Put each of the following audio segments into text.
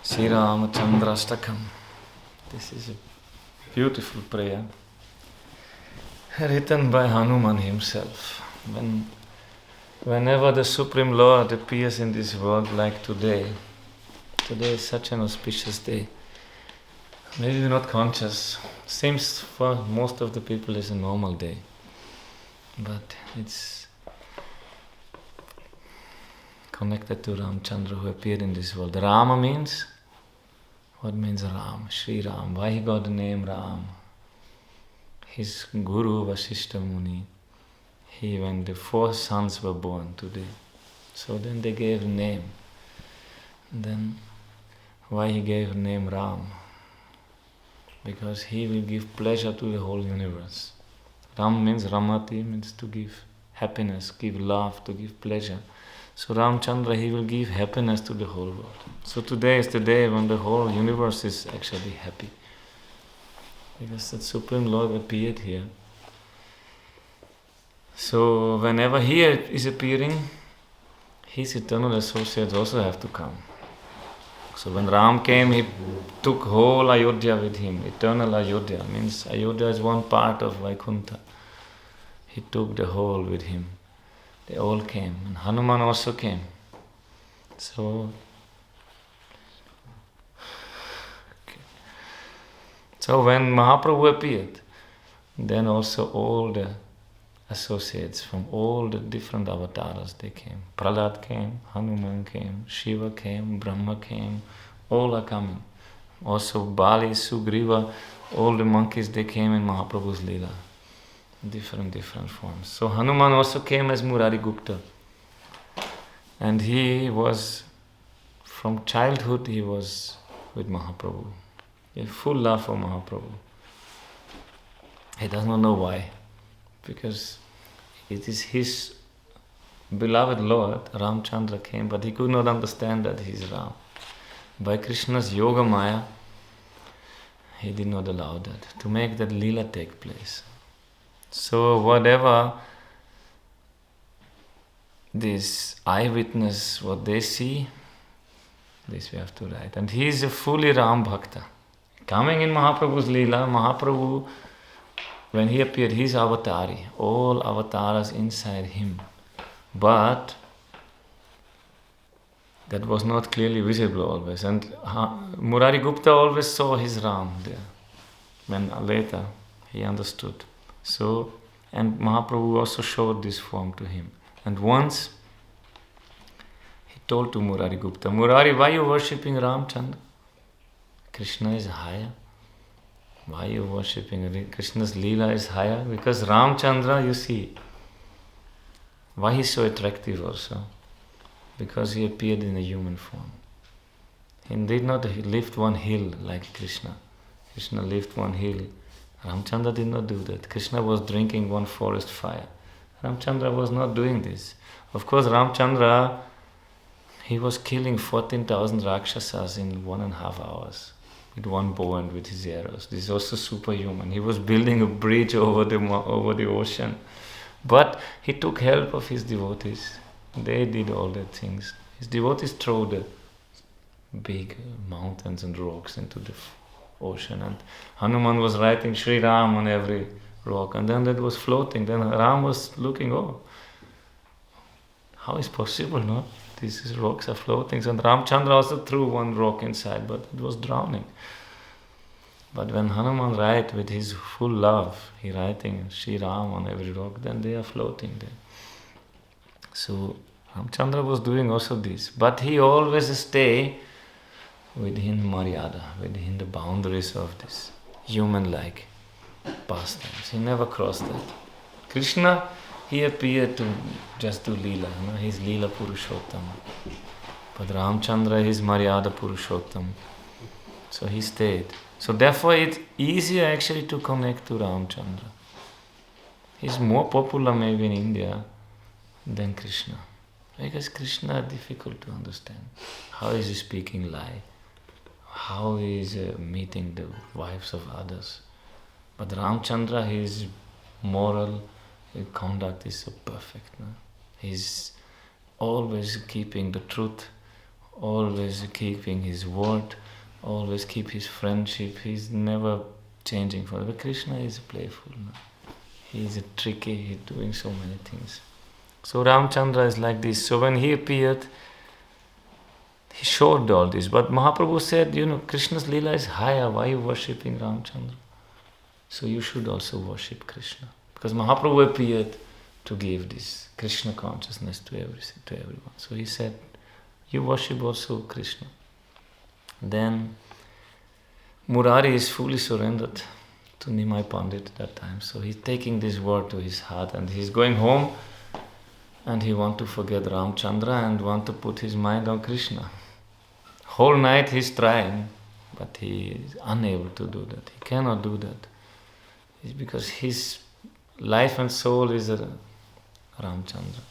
Sri Ramachandra Stakam. This is a beautiful prayer written by Hanuman himself. Whenever the Supreme Lord appears in this world, like today is such an auspicious day. Maybe we're not conscious. Seems for most of the people is a normal day, but it's connected to Ramachandra who appeared in this world. Rama means, what means Ram? Sri Ram. Why he got the name Ram? His guru Vasishta Muni, when the 4 sons were born today, so then they gave a name. Then why he gave a name Ram? Because he will give pleasure to the whole universe. Ram means Ramati, means to give happiness, give love, to give pleasure. So Ramachandra, he will give happiness to the whole world. So today is the day when the whole universe is actually happy, because the Supreme Lord appeared here. So whenever he is appearing, his eternal associates also have to come. So when Ram came, he took whole Ayodhya with him. Eternal Ayodhya means Ayodhya is one part of Vaikuntha. He took the whole with him. They all came, and Hanuman also came. So when Mahaprabhu appeared, then also all the associates from all the different avatars, they came. Prahlad came, Hanuman came, Shiva came, Brahma came, all are coming. Also Bali, Sugriva, all the monkeys, they came in Mahaprabhu's lila. Different forms. So Hanuman also came as Murari Gupta. And he was, from childhood, he was with Mahaprabhu. He had full love for Mahaprabhu. He does not know why. Because it is his beloved Lord, Ramachandra came, but he could not understand that he is Ram. By Krishna's Yoga Maya, he did not allow that, to make that lila take place. So whatever this eyewitness, what they see, this we have to write. And he is a fully Ram Bhakta. Coming in Mahaprabhu's lila, Mahaprabhu, when he appeared, he is avatari, all avatars inside him. But that was not clearly visible always. And Murari Gupta always saw his Ram there. When later he understood. So, and Mahaprabhu also showed this form to him. And once he told to Murari Gupta, Murari, why are you worshipping Ramachandra? Krishna is higher. Why are you worshipping? Krishna's lila is higher. Because Ramachandra, you see, why he is so attractive also? Because he appeared in a human form. He did not lift one hill like Krishna. Krishna lifted one hill. Ramachandra did not do that. Krishna was drinking one forest fire. Ramachandra was not doing this. Of course, Ramachandra, he was killing 14,000 Rakshasas in 1.5 hours with one bow and with his arrows. This is also superhuman. He was building a bridge over the ocean. But he took help of his devotees. They did all the things. His devotees threw the big mountains and rocks into the ocean, and Hanuman was writing Sri Ram on every rock, and then that was floating. Then Ram was looking, how is possible, no? These rocks are floating. And Ramachandra also threw one rock inside, but it was drowning. But when Hanuman write with his full love, he writing Sri Ram on every rock, then they are floating there. So Ramachandra was doing also this, but he always stay within Maryada, within the boundaries of this human-like pastimes. He never crossed that. Krishna, he appeared to just do lila, he's lila Purushottam. But Ramachandra is Maryada Purushottam. So he stayed. So therefore it's easier actually to connect to Ramachandra. He's more popular maybe in India than Krishna. Because Krishna is difficult to understand. How is he speaking lie? How he is meeting the wives of others? But Ramachandra, his moral conduct is so perfect. No? He's always keeping the truth always keeping his word, always keep his friendship. He's never changing for it. But Krishna is playful. No? He's tricky, he's doing so many things. So Ramachandra is like this. So when he appeared, he showed all this. But Mahaprabhu said, Krishna's lila is higher. Why are you worshipping Ramachandra? So you should also worship Krishna. Because Mahaprabhu appeared to give this Krishna consciousness to everyone. So he said, you worship also Krishna. Then Murari is fully surrendered to Nimai Pandit at that time. So he's taking this word to his heart and he's going home and he wants to forget Ramachandra and want to put his mind on Krishna. Whole night he's trying, but he is unable to do that. He cannot do that. It's because his life and soul is Ramachandra.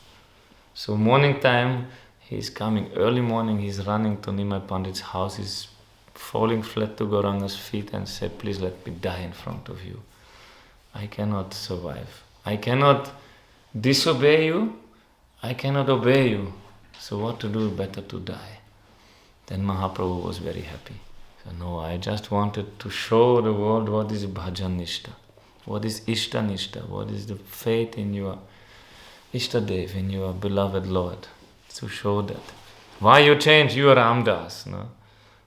So morning time, he's coming early morning, he's running to Nimai Pandit's house, he's falling flat to Gauranga's feet and said, please let me die in front of you. I cannot survive. I cannot disobey you. I cannot obey you. So what to do? Better to die. Then Mahaprabhu was very happy. So no, I just wanted to show the world what is bhajan nishta, what is ishta nishta, what is the faith in your Ishtadev, in your beloved Lord. To show that. Why you change? You are Ramdas. No?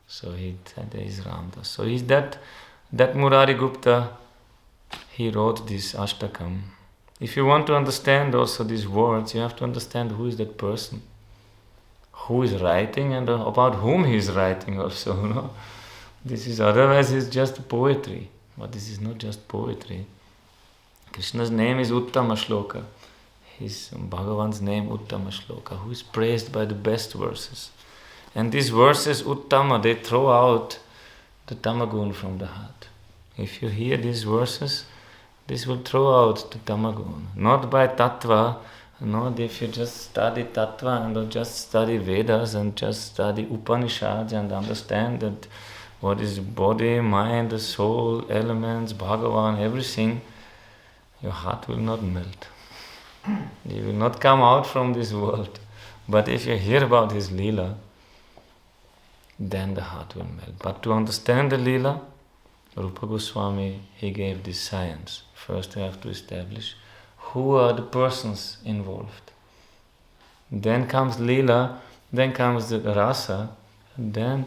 So he said, there is Ramdas. So he's that Murari Gupta, he wrote this Ashtakam. If you want to understand also these words, you have to understand who is that person, who is writing and about whom he is writing also. No? This is otherwise it's just poetry. But this is not just poetry. Krishna's name is Uttama Shloka. His Bhagavan's name Uttama Shloka, who is praised by the best verses. And these verses, Uttama, they throw out the tamagun from the heart. If you hear these verses, this will throw out the tamagun. Not by tattva, not if you just study tattva and just study Vedas and just study Upanishads and understand that what is body, mind, the soul, elements, Bhagavan, everything, your heart will not melt. You will not come out from this world. But if you hear about his lila, then the heart will melt. But to understand the lila, Rupa Goswami, he gave this science. First you have to establish who are the persons involved. Then comes lila, then comes the rasa, and then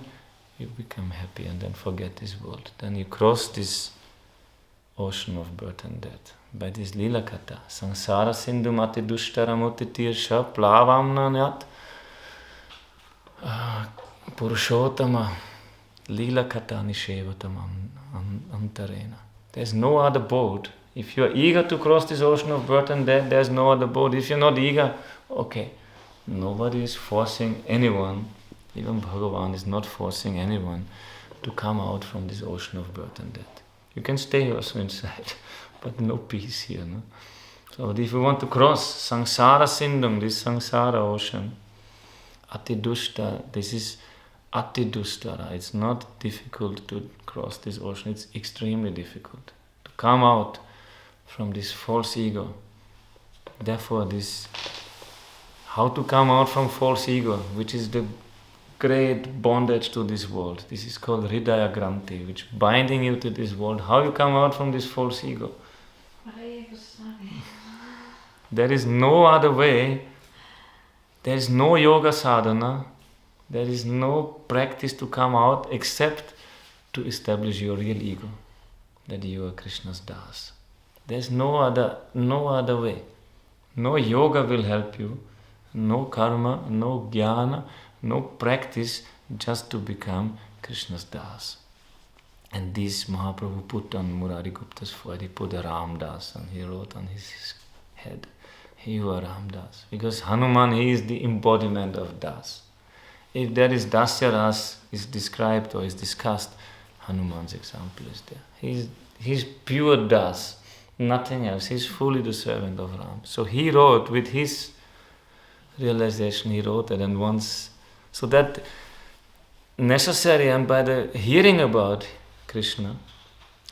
you become happy and then forget this world. Then you cross this ocean of birth and death. By this lila kata, sansara sindhu mati dushtaramoti tirsha plavamnanyat Purushottama lila kata nishevatam antarena. There's no other boat. If you're eager to cross this ocean of birth and death, there's no other boat. If you're not eager, okay. Nobody is forcing anyone, even Bhagavan is not forcing anyone to come out from this ocean of birth and death. You can stay also inside, but no peace here. No? So if you want to cross samsara sindham, this samsara ocean, atidushta, this is atidushtara. It's not difficult to cross this ocean. It's extremely difficult to come out from this false ego. Therefore, how to come out from false ego, which is the great bondage to this world. This is called Hridaya Granthi, which binding you to this world. How you come out from this false ego? There is no other way. There is no yoga sadhana. There is no practice to come out except to establish your real ego, that you are Krishna's das. There's no other way. No yoga will help you. No karma, no jnana, no practice, just to become Krishna's das. And this Mahaprabhu put on Murari Gupta's forehead. He put a Ram Das and he wrote on his head, you are Ram Das. Because Hanuman, he is the embodiment of Das. If there is Dasya Ras is described or is discussed, Hanuman's example is there. He's pure Das, nothing else. He's fully the servant of Ram. So he wrote with his realization, he wrote it, and once, so that necessary, and by the hearing about Krishna,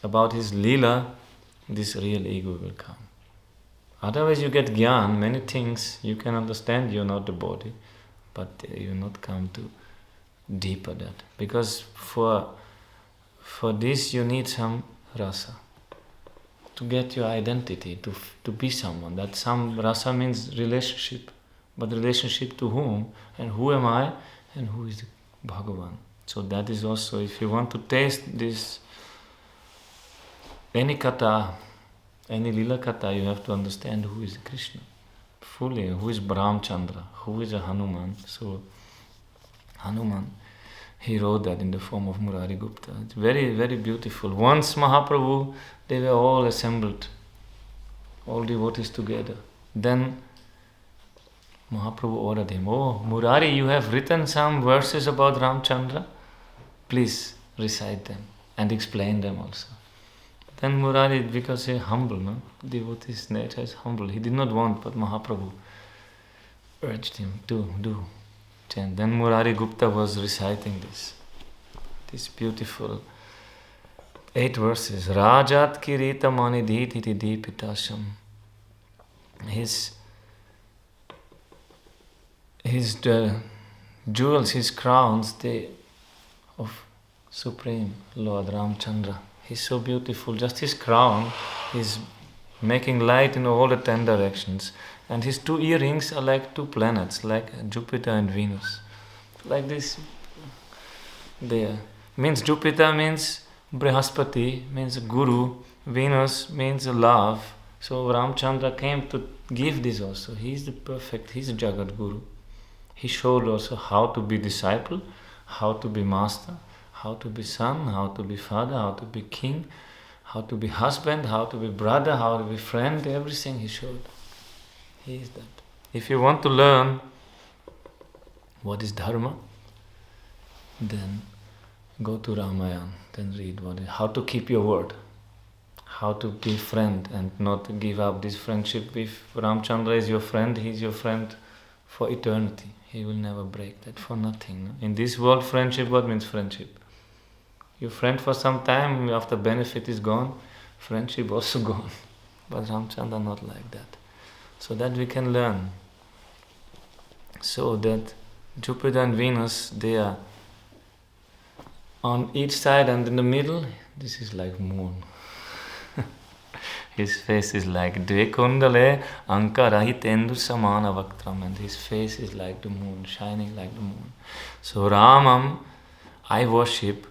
about his lila, this real ego will come. Otherwise you get gyan, many things you can understand, you're not the body, but you not come to deeper that. Because for this you need some rasa. To get your identity, to be someone. That some rasa means relationship. But relationship to whom? And who am I? And who is the Bhagavan? So that is also, if you want to taste this, any kata, any lila kata, you have to understand who is Krishna. Fully, who is Böheimkirchen, who is a Hanuman. So Hanuman, he wrote that in the form of Murari Gupta. It's very, very beautiful. Once Mahaprabhu, they were all assembled, all devotees together. Then Mahaprabhu ordered him, "Oh, Murari, you have written some verses about Ramchandra? Please recite them and explain them also." Then Murari, because he is humble, no? Devotee's nature is humble. He did not want, but Mahaprabhu urged him to do chant. Then Murari Gupta was reciting this beautiful 8 verses. Rajat kirita manidhiti deepitasham. His jewels, his crowns, they of Supreme Lord Ramchandra. He's so beautiful. Just his crown is making light in all the 10 directions. And his 2 earrings are like 2 planets, like Jupiter and Venus. Like this there. Means Jupiter means Brihaspati, means Guru. Venus means love. So Ramchandra came to give this also. He is the perfect, he is Jagat Guru. He showed also how to be disciple, how to be master, how to be son, how to be father, how to be king, how to be husband, how to be brother, how to be friend, everything he showed. He is that. If you want to learn what is dharma, then go to Ramayana, then read how to keep your word, how to be friend and not give up this friendship. If Ramchandra is your friend, he is your friend for eternity. He will never break that for nothing. No? In this world, friendship, what means friendship? Your friend for some time, after benefit is gone, friendship also gone. But Ramchandra not like that. So that we can learn. So that Jupiter and Venus, they are on each side, and in the middle, this is like moon. His face is like Dvekundale Anka Rahitendu Samana Vaktram, and his face is like the moon, shining like the moon. So Ramam, I worship.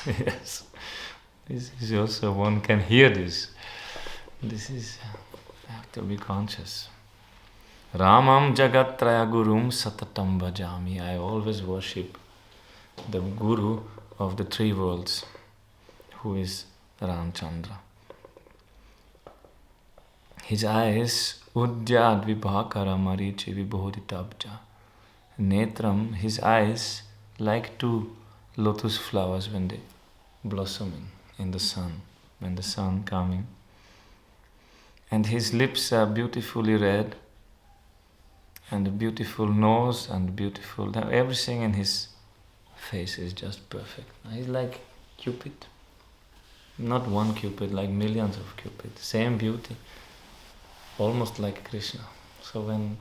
Yes, this is also, one can hear this. This is, I have to be conscious. Ramam Jagatraya Gurum Satatam Bhajami. I always worship the Guru of the 3 worlds, who is Ramchandra. His eyes, Udjad Vibhakara Marichi Vibhoditabja. Netram, his eyes, like 2 lotus flowers when they blossoming in the sun, when the sun coming. And his lips are beautifully red, and a beautiful nose, and beautiful, everything in his face is just perfect. He's like Cupid. Not one Cupid, like millions of Cupid. Same beauty. Almost like Krishna. So when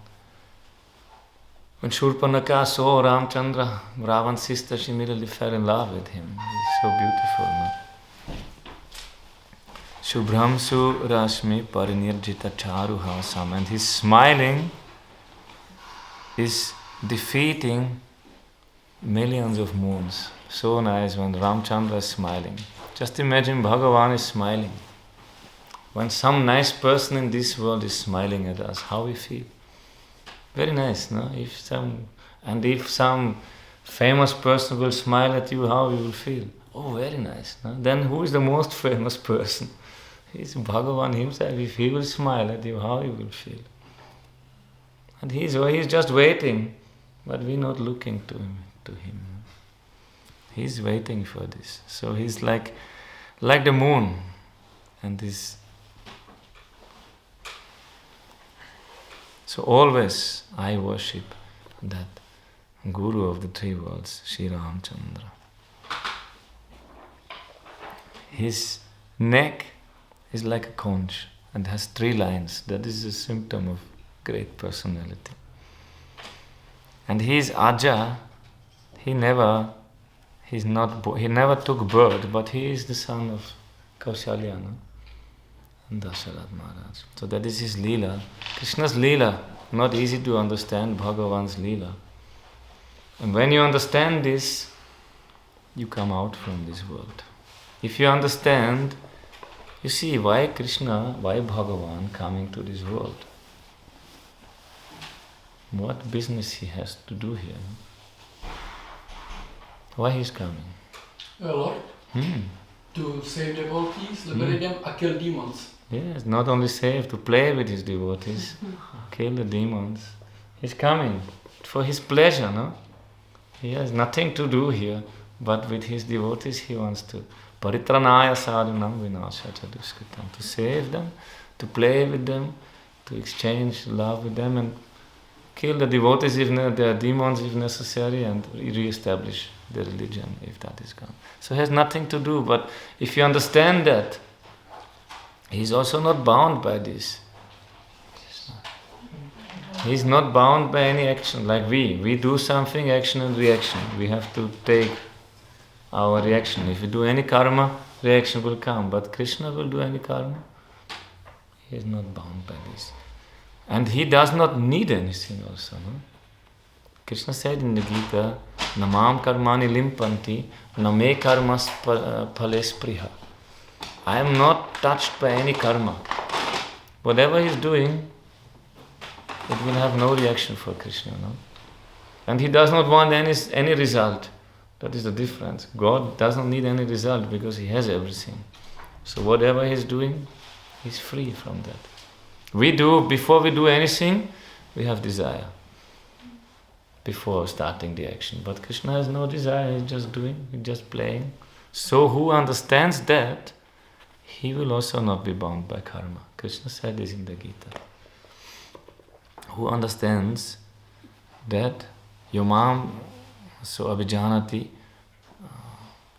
Shurpanaka saw Ramchandra, Ravan's sister, she immediately fell in love with him. He's so beautiful. No? Shubhram Su Rashmi Parinirjita Charuhasam. And his smiling is defeating millions of moons. So nice when Ramchandra is smiling. Just imagine Bhagavan is smiling. When some nice person in this world is smiling at us, how we feel. Very nice, no? If some famous person will smile at you, how you will feel? Oh, very nice. No? Then who is the most famous person? It's Bhagavan himself. If he will smile at you, how you will feel? And he's just waiting, but we're not looking to him. He's waiting for this. So he's like the moon. And this. So always I worship that Guru of the 3 worlds, Sri Ramachandra. His neck is like a conch and has 3 lines. That is a symptom of great personality. And he is Aja. He never took birth, but he is the son of Kaushalya, no? And Dasharatha Maharaj. So that is his lila. Krishna's lila, not easy to understand, Bhagavan's lila. And when you understand this, you come out from this world. If you understand, you see why Krishna, why Bhagavan coming to this world. What business he has to do here? Why he's coming? Lord, to save devotees, liberate them, or kill demons. Yes, not only save, to play with his devotees, kill the demons. He's coming for his pleasure, no? He has nothing to do here, but with his devotees he wants to. Paritranaya sadhanam vinashacha duskritam. To save them, to play with them, to exchange love with them, and kill the devotees if they are demons if necessary, and re-establish the religion if that is gone. So he has nothing to do, but if you understand that, he is also not bound by this. He is not bound by any action, like we do something, action and reaction. We have to take our reaction. If we do any karma, reaction will come, but Krishna will do any karma. He is not bound by this. And he does not need anything also. No? Krishna said in the Gita, Namam karmani limpanti, name karmas phales priha. I am not touched by any karma. Whatever he is doing, it will have no reaction for Krishna. No? And he does not want any result. That is the difference. God does not need any result because he has everything. So whatever he is doing, he is free from that. Before we do anything, we have desire. Before starting the action. But Krishna has no desire, he's just doing, he's just playing. So who understands that, he will also not be bound by karma. Krishna said this in the Gita. Who understands that Yomam so abhijanati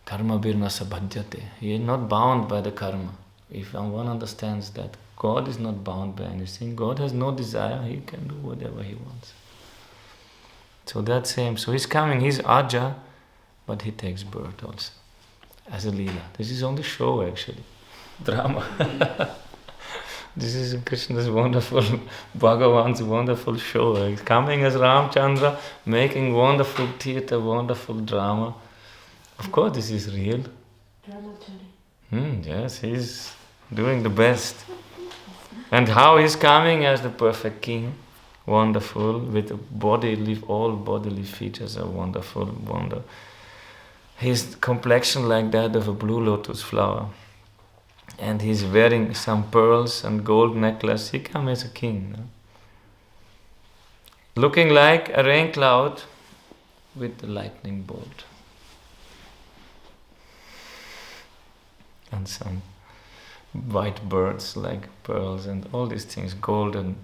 karma birna sabhajyate. He is not bound by the karma. If one understands that God is not bound by anything, God has no desire, he can do whatever he wants. So that's same. So he's coming, he's Aja, but he takes birth also. As a lila. This is only show actually. Drama. This is Krishna's wonderful, Bhagavan's wonderful show. He's coming as Ramachandra, making wonderful theatre, wonderful drama. Of course this is real. Yes, he's doing the best. And how he's coming as the perfect king. Wonderful, with all bodily features are wonderful, wonder. His complexion like that of a blue lotus flower. And he's wearing some pearls and gold necklace. He comes as a king. No? Looking like a rain cloud with a lightning bolt. And some white birds like pearls and all these things, golden.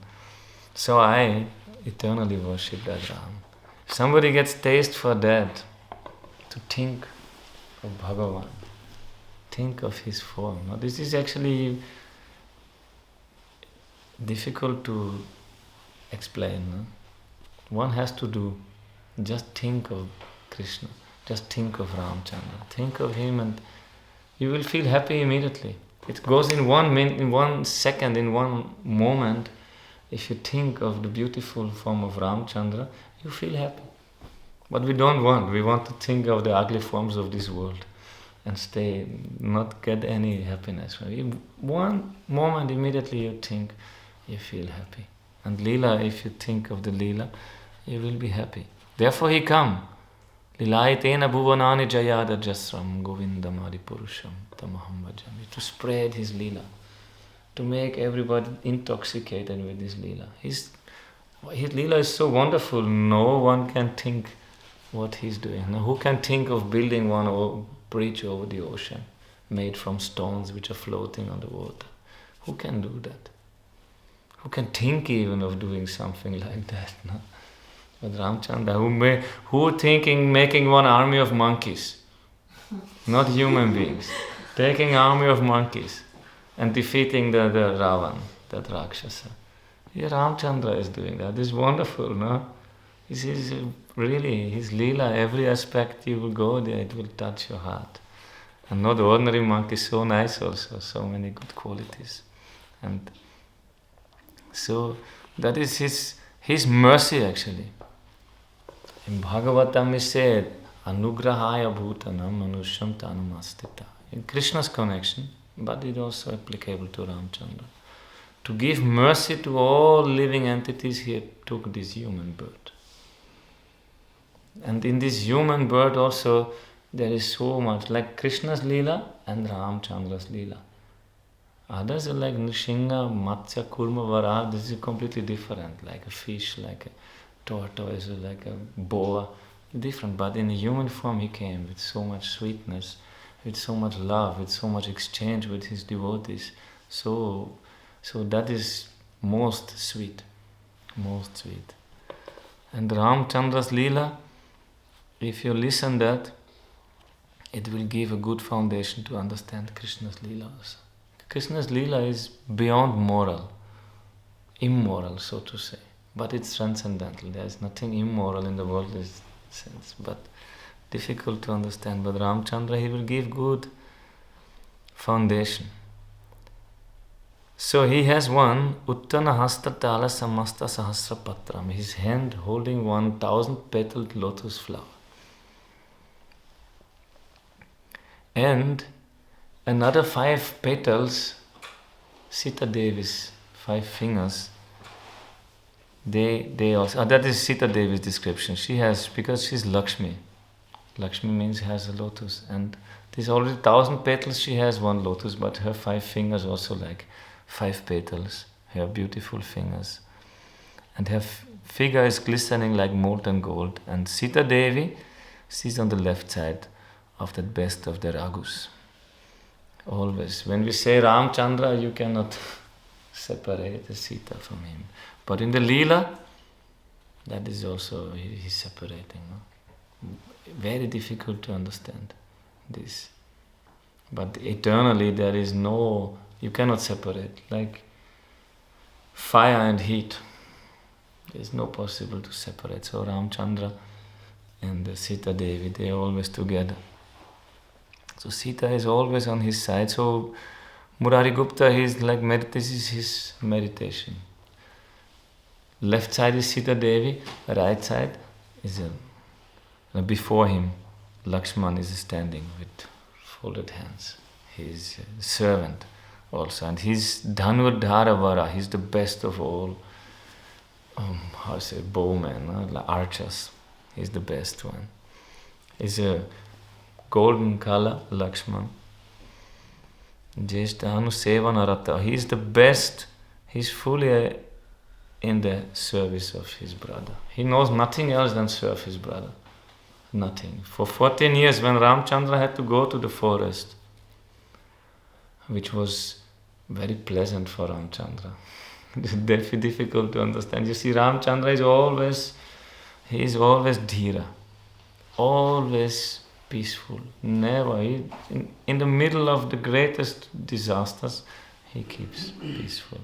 So I eternally worship that Ram. If somebody gets taste for that, to think of Bhagavan, think of his form. Now, this is actually difficult to explain. No? One has to do, just think of Krishna, just think of Ramachandra, think of him and you will feel happy immediately. It goes in 1 minute, in 1 second, in 1 moment. If you think of the beautiful form of Ramachandra, you feel happy. But we don't want. We want to think of the ugly forms of this world and stay, not get any happiness. In 1 moment, immediately you think, you feel happy. And lila, if you think of the lila, you will be happy. Therefore he come. Lilaitena bhuvanani jayada jasram govindam haripurusham tamaham bhajami. To spread his lila. To make everybody intoxicated with his lila. His lila is so wonderful, no one can think what he's doing. Now, who can think of building one bridge over the ocean made from stones which are floating on the water? Who can do that? Who can think even of doing something like that? No? But Ramachandra, who thinking making one army of monkeys, not human beings, taking army of monkeys and defeating the Ravan, that Rakshasa. Here Ramachandra is doing that. This is wonderful, no? This is really his lila. Every aspect you will go there, it will touch your heart. And not the ordinary monk is so nice also, so many good qualities. And so that is his mercy actually. In Bhagavatam is said, Anugrahaya bhutanam manusham tanumastita. In Krishna's connection, but it also applicable to Ramachandra. To give mercy to all living entities, he took this human birth. And in this human birth also, there is so much, like Krishna's lila and Ramachandra's lila. Others are like Nrishinga, Matsya, Kurma, Varaha. This is completely different, like a fish, like a tortoise, like a boa. Different, but in human form he came with so much sweetness, with so much love, with so much exchange with his devotees. So that is most sweet, most sweet. And Ramachandra's lila, if you listen that, it will give a good foundation to understand Krishna's lila also. Krishna's lila is beyond moral, immoral, so to say, but it's transcendental. There is nothing immoral in the worldly sense, but difficult to understand. But Ramachandra, he will give good foundation. So he has one Uttana Hasta Tala Samasta Sahasra Patram, his hand holding 1,000 petaled lotus flower. And another 5 petals, Sita Devi's 5 fingers, they also, that is Sita Devi's description. She has, because she's Lakshmi. Lakshmi means has a lotus. And there's already 1,000 petals, she has 1 lotus, but her 5 fingers also like 5 petals, her beautiful fingers. And her figure is glistening like molten gold. And Sita Devi, she's on the left side of that best of the ragus. Always. When we say Ramachandra, you cannot separate the Sita from him. But in the Leela, that is also, he's separating. No? Very difficult to understand this. But eternally there is no, you cannot separate. Like fire and heat. There is no possible to separate. So Ramachandra and Sita Devi, they are always together. So Sita is always on his side. So Murari Gupta, he's like, this is his meditation. Left side is Sita Devi, right side is before him, Lakshman is standing with folded hands. He's a servant also. And he's Dhanurdharavara, he's the best of all, bowmen, archers. He's the best one. He's a golden color, Lakshman. Jeshtanu Sevanarata. He's the best. He's fully in the service of his brother. He knows nothing else than serve his brother. Nothing. For 14 years when Ramachandra had to go to the forest, which was very pleasant for Ramachandra. It's difficult to understand. You see, Ramachandra is always dhira. Always peaceful. Never. In the middle of the greatest disasters, he keeps peaceful.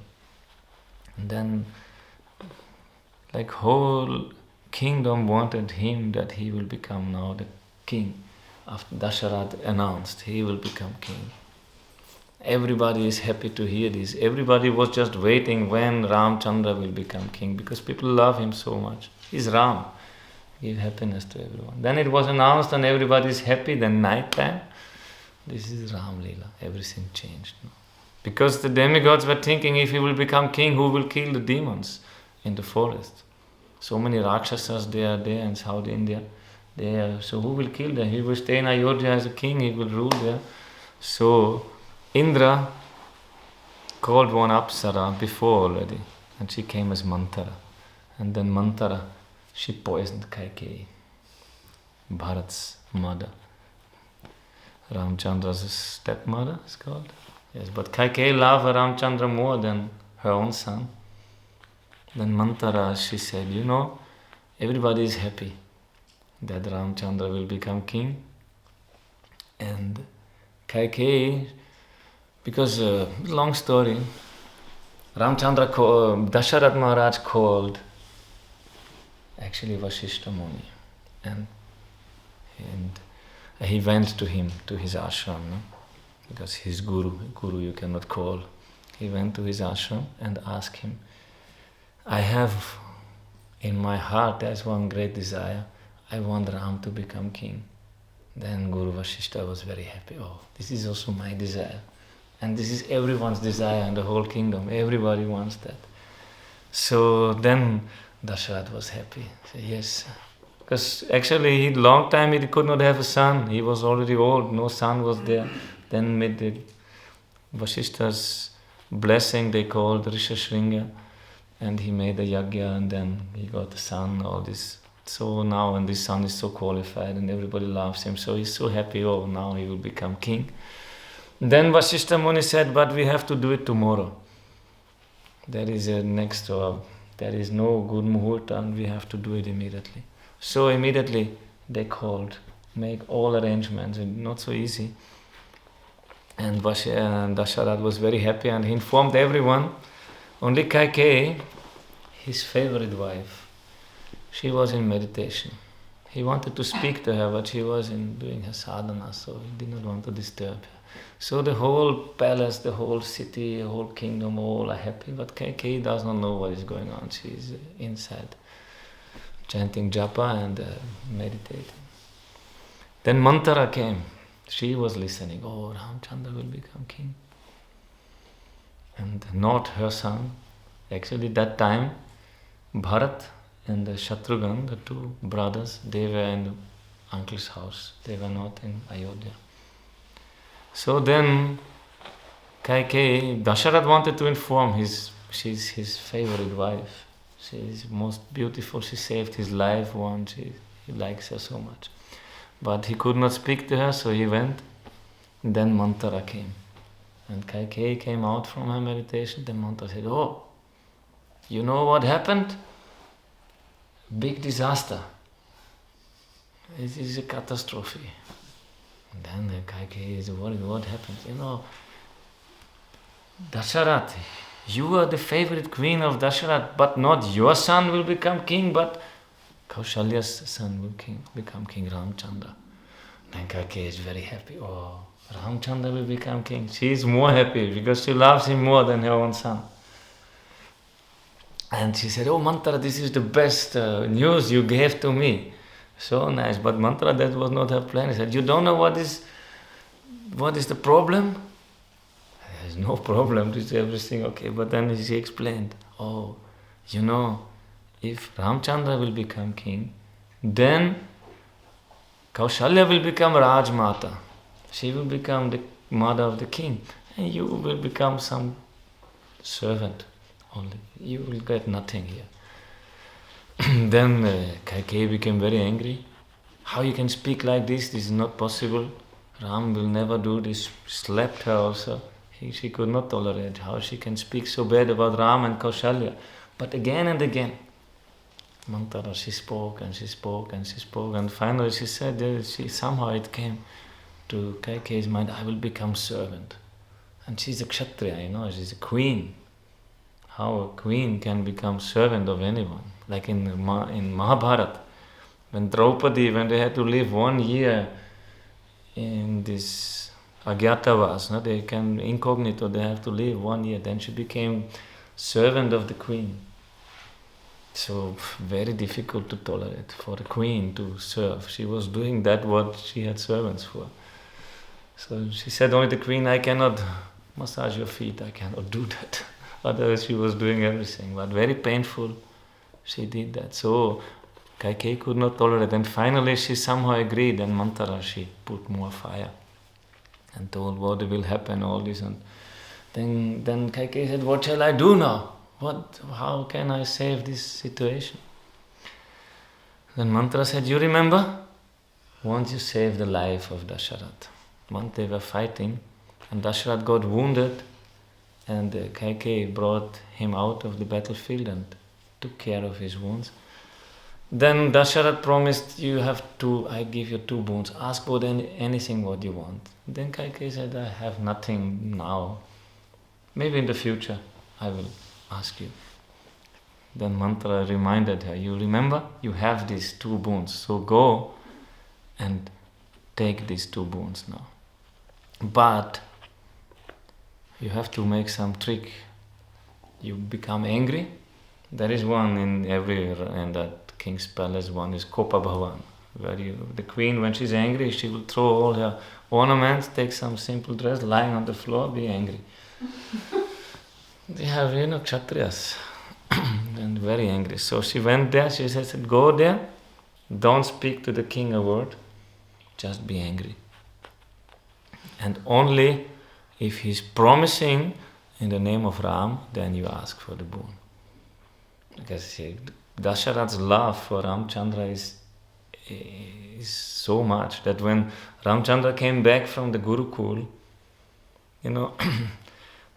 And then, like whole kingdom wanted him that he will become now the king. After Dasharatha announced, he will become king. Everybody is happy to hear this. Everybody was just waiting when Ramachandra will become king, because people love him so much. He's Ram. Give happiness to everyone. Then it was announced and everybody is happy. Then night time, this is Ram Leela. Everything changed. Because the demigods were thinking, if he will become king, who will kill the demons in the forest? So many Rakshasas they are there in South India. So who will kill them? He will stay in Ayodhya as a king, he will rule there. So Indra called one Apsara before already, and she came as Mantara. And then Mantara, she poisoned Kaikeyi, Bharat's mother. Ramachandra's stepmother is called. Yes, but Kaikeyi loved Ramachandra more than her own son. Then Mantara, she said, everybody is happy that Ramachandra will become king. And Kaikeyi, because, long story, Ramachandra, Dasharatha Maharaj called actually Vasishtha Muni. And he went to him, to his ashram, no? Because his guru you cannot call. He went to his ashram and asked him, I have in my heart, there's one great desire. I want Ram to become king. Then Guru Vasishtha was very happy. Oh, this is also my desire. And this is everyone's desire in the whole kingdom. Everybody wants that. So then Dasharatha was happy. He said, yes. Because actually, long time he could not have a son. He was already old. No son was there. Then with the Vasishtha's blessing, they called Rishashringa. And he made a yagya, and then he got a son, all this. So now, and this son is so qualified, and everybody loves him. So he's so happy, oh, now he will become king. Then Vasishtha Muni said, but we have to do it tomorrow. There is a next, there is no good muhurta, and we have to do it immediately. So immediately they called, make all arrangements, and not so easy. And Dasharatha was very happy, and he informed everyone. Only Kaikeyi, his favorite wife, she was in meditation. He wanted to speak to her, but she was doing her sadhana, so he did not want to disturb her. So the whole palace, the whole city, the whole kingdom, all are happy, but Kaikeyi does not know what is going on. She is inside, chanting japa and meditating. Then Manthara came. She was listening. Oh, Ramachandra will become king. And not her son. Actually, that time, Bharat and Shatrughan, the two brothers, they were in the uncle's house. They were not in Ayodhya. So then, Kaikeyi, Dasharatha wanted to inform she's his favorite wife. She is most beautiful. She saved his life once. He likes her so much. But he could not speak to her, so he went. Then Manthara came. And Kaikeyi came out from her meditation. Then Manthara said, oh, you know what happened? Big disaster. It is a catastrophe. And then Kaikeyi is worried, what happened? You know, Dasharatha, you are the favorite queen of Dasharatha, but not your son will become king, but Kaushalya's son will become king, Ramachandra. Then Kaikeyi is very happy. Oh, Ramachandra will become king. She is more happy because she loves him more than her own son. And she said, oh Manthara, this is the best news you gave to me. So nice. But Manthara, that was not her plan. He said, you don't know what is the problem? There is no problem. This is everything okay. But then she explained, oh, you know, if Ramachandra will become king, then Kaushalya will become Rajmata. She will become the mother of the king. And you will become some servant only. You will get nothing here. Then Kaikeyi became very angry. How you can speak like this? This is not possible. Ram will never do this. Slapped her also. She could not tolerate how she can speak so bad about Ram and Kaushalya. But again and again, Manthara, she spoke and she spoke and she spoke, and finally she said that somehow it came to Kaikeyi's mind, I will become servant. And she's a kshatriya, you know, she's a queen. How a queen can become servant of anyone? Like in Mahabharata, when Draupadi, when they had to live 1 year in this Agyatavas, no? They can incognito, they have to live 1 year, then she became servant of the queen. So very difficult to tolerate for a queen to serve. She was doing that what she had servants for. So she said, only the queen, I cannot massage your feet, I cannot do that. Otherwise she was doing everything, but very painful she did that. So Kaikeyi could not tolerate, and finally she somehow agreed, and Manthara, she put more fire and told what will happen, all this. And then Kaikeyi said, what shall I do now? How can I save this situation? Then Manthara said, you remember? Once you saved the life of Dasharatha. Once they were fighting, and Dasharatha got wounded, and Kaikeyi brought him out of the battlefield and took care of his wounds. Then Dasharatha promised, I give you 2 boons. Ask for anything what you want. Then Kaikeyi said, I have nothing now. Maybe in the future I will ask you. Then mantra reminded her, you remember, you have these 2 boons, so go and take these 2 boons now. But you have to make some trick. You become angry. There is one in that king's palace, one is Kopa Bhavan, where the queen, when she's angry, she will throw all her ornaments, take some simple dress, lying on the floor, be angry. They have, Kshatriyas, and very angry. So she went there, she said, go there, don't speak to the king a word, just be angry. And only if he's promising in the name of Ram, then you ask for the boon. Because Dasharatha's love for Ramachandra is so much that when Ramachandra came back from the Gurukul,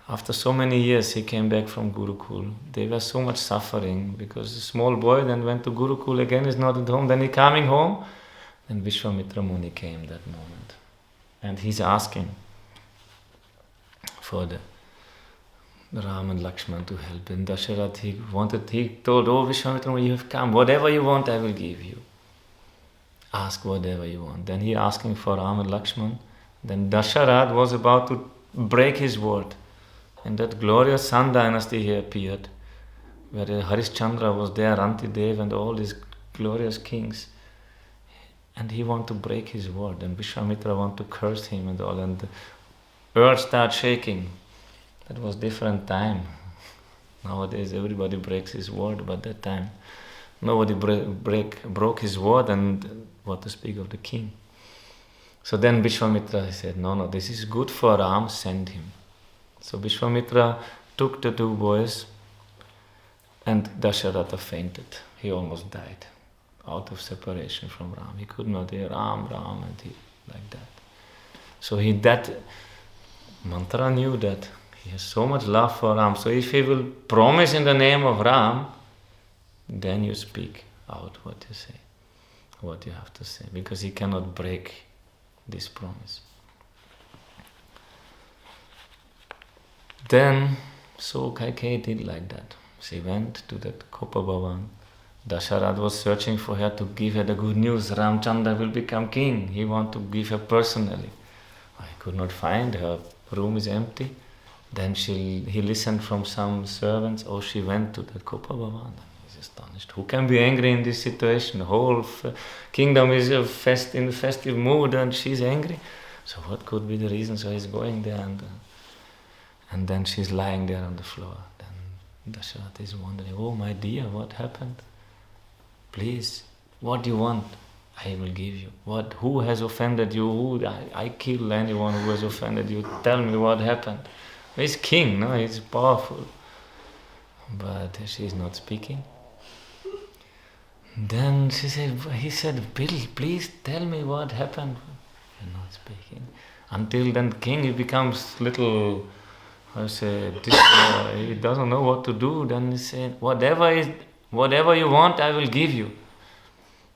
after so many years he came back from Gurukul, they were so much suffering because a small boy then went to Gurukul again, is not at home, then he coming home, then Vishwamitra Muni came that moment. And he's asking for the Ram and Lakshman to help him. Dasharatha, he told, oh Vishwamitra, you have come, whatever you want I will give you. Ask whatever you want. Then he asking for Ram and Lakshman. Then Dasharatha was about to break his word. And that glorious Sun dynasty he appeared, where Harishchandra was there, Antidev and all these glorious kings. And he wanted to break his word. And Vishwamitra wanted to curse him and all. And the earth started shaking. That was different time. Nowadays everybody breaks his word, but that time nobody broke his word, and what to speak of the king. So then Vishwamitra said, no, this is good for Ram, send him. So Vishwamitra took the 2 boys, and Dasharatha fainted. He almost died out of separation from Ram. He could not hear Ram, and he like that. So that mantra knew that he has so much love for Ram. So if he will promise in the name of Ram, then you speak out what you say, what you have to say, because he cannot break this promise. Then, so Kaikeyi did like that. She went to that Kopa Bhavan. Dasharatha was searching for her to give her the good news. Ramachandra will become king. He wanted to give her personally. I could not find her. Room is empty. Then he listened from some servants. Oh, she went to the Kopa Bhavan. He's astonished. Who can be angry in this situation? The whole kingdom is in a festive mood and she's angry. So what could be the reason? So he's going there and then she's lying there on the floor. Then Dasharatha is wondering, oh my dear, what happened? Please, what do you want? I will give you. Who has offended you? I kill anyone who has offended you. Tell me what happened. He's king, no? He's powerful. But she is not speaking. Then he said, Bill, please tell me what happened. You're not speaking. Until then king, he becomes little, he doesn't know what to do. Then he said, whatever you want, I will give you.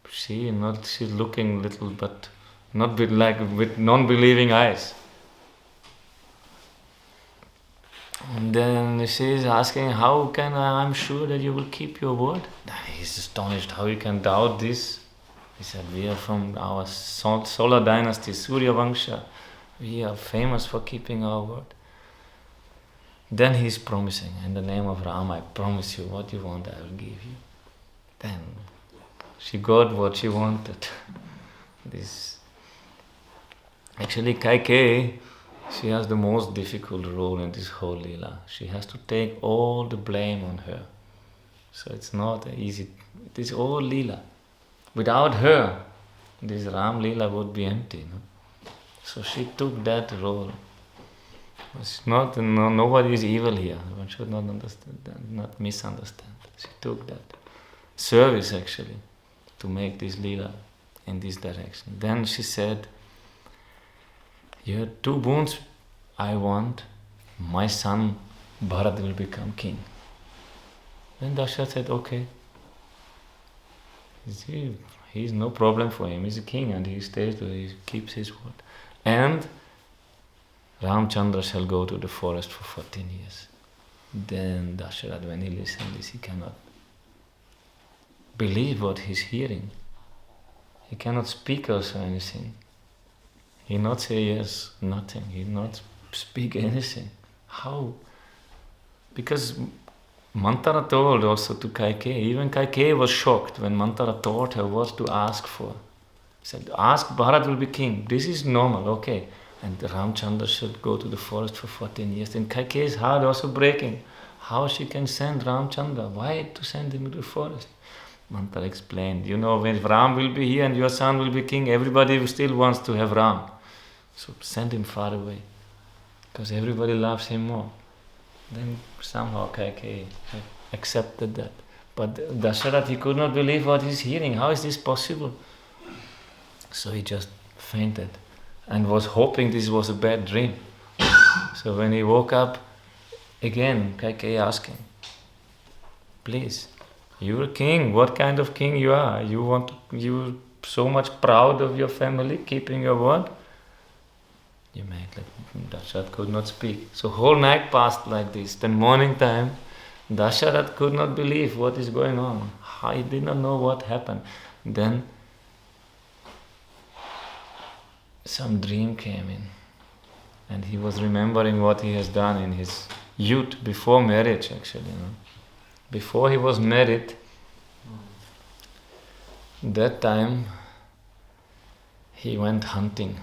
She's looking little, but not with non-believing eyes. And then she's asking, how can I'm sure that you will keep your word? He's astonished how you can doubt this. He said, we are from our solar dynasty, Surya Vangsha. We are famous for keeping our word. Then he's promising, in the name of Rama, I promise you, what you want, I will give you. Then she got what she wanted. Actually, Kaikeyi, she has the most difficult role in this whole lila. She has to take all the blame on her. So it's not easy. It is all lila. Without her, this Ram lila would be empty. No? So she took that role. It's not, nobody is evil here. One should not understand that, not misunderstand. She took that service actually to make this lila in this direction. Then she said, you have 2 boons I want. My son Bharat will become king. Then Dasharatha said, okay. He's no problem for him. He's a king and he keeps his word. And Ramachandra shall go to the forest for 14 years. Then Dasharatha, when he listened this, he cannot believe what he's hearing. He cannot speak also anything. He not say yes, nothing. He not speak anything. How? Because Mantara told also to Kaikeyi. Even Kaikeyi was shocked when Mantara taught her what to ask for. He said, ask Bharat will be king. This is normal, okay. And Ramchandra should go to the forest for 14 years. And Kaikeyi's heart also breaking. How she can send Ramchandra? Why to send him to the forest? Mantara explained, when Ram will be here and your son will be king, everybody still wants to have Ram. So send him far away. Because everybody loves him more. Then somehow Kaikeyi accepted that. But Dasharatha, he could not believe what he's hearing. How is this possible? So he just fainted and was hoping this was a bad dream. So when he woke up, again Kaikeyi asked him, please, you're a king. What kind of king you are? You're so much proud of your family, keeping your word? You made like Dasharatha could not speak. So whole night passed like this. Then morning time, Dasharatha could not believe what is going on. He did not know what happened. Then some dream came in. And he was remembering what he has done in his youth, before marriage actually. Before he was married, that time he went hunting.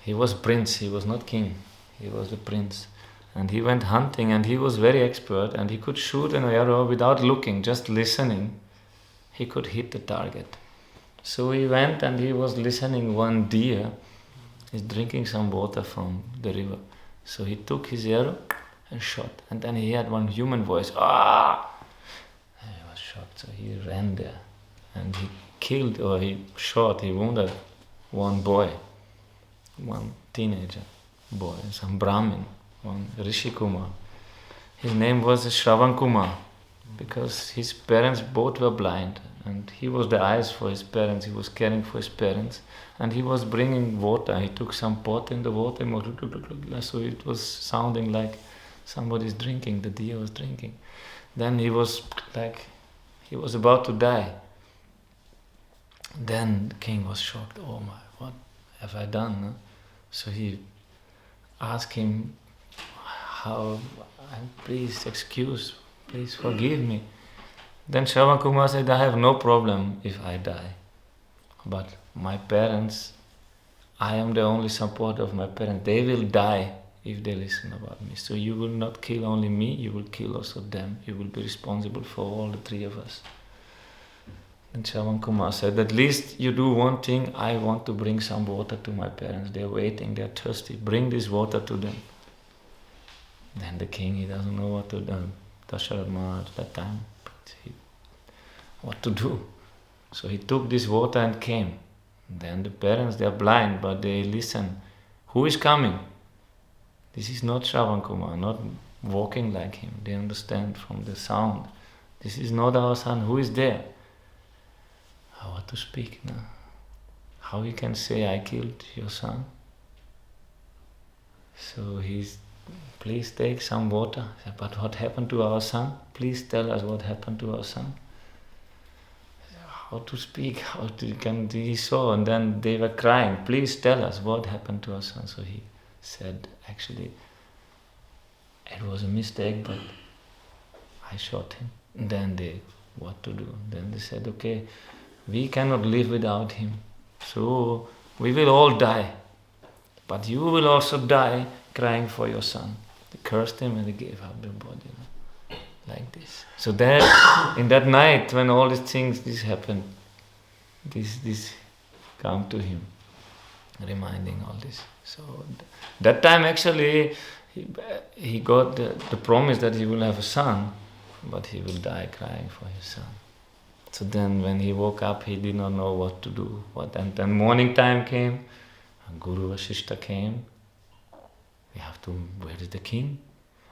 He was prince, he was not king, he was the prince. And he went hunting and he was very expert and he could shoot an arrow without looking, just listening. He could hit the target. So he went and he was listening. One deer is drinking some water from the river. So he took his arrow and shot. And then he had one human voice, ah! And he was shocked, so he ran there. And he killed, or he wounded one boy. One teenager boy, some Brahmin, one Rishi Kumar. His name was Shravan Kumar because his parents both were blind and he was the eyes for his parents, he was caring for his parents and he was bringing water. He took some pot in the water, so it was sounding like somebody's drinking, the deer was drinking. Then he was about to die. Then the king was shocked, oh my, what have I done? No? So he asked him, please excuse, please forgive me. Then Shravan Kumar said, I have no problem if I die. But my parents, I am the only support of my parents. They will die if they listen about me. So you will not kill only me, you will kill also them. You will be responsible for all the three of us. And Shravan Kumar said, at least you do one thing, I want to bring some water to my parents. They are waiting, they are thirsty. Bring this water to them. Then the king, he doesn't know what to do. Dasharatha Maharaj at that time, what to do. So he took this water and came. Then the parents, they are blind, but they listen. Who is coming? This is not Shravan Kumar, not walking like him. They understand from the sound. This is not our son. Who is there? What to speak now? How he can say, I killed your son? So please take some water. But what happened to our son? Please tell us what happened to our son. How to speak? He saw, and then they were crying. Please tell us what happened to our son. So he said, actually, it was a mistake, but I shot him. And then what to do? Then they said, okay, we cannot live without him. So we will all die. But you will also die crying for your son. They cursed him and they gave up their body. Like this. So that in that night when all these things happened, this come to him, reminding all this. So that time actually he got the promise that he will have a son, but he will die crying for his son. So then when he woke up, he did not know what to do. And then morning time came, Guru Vasishtha came. Where is the king?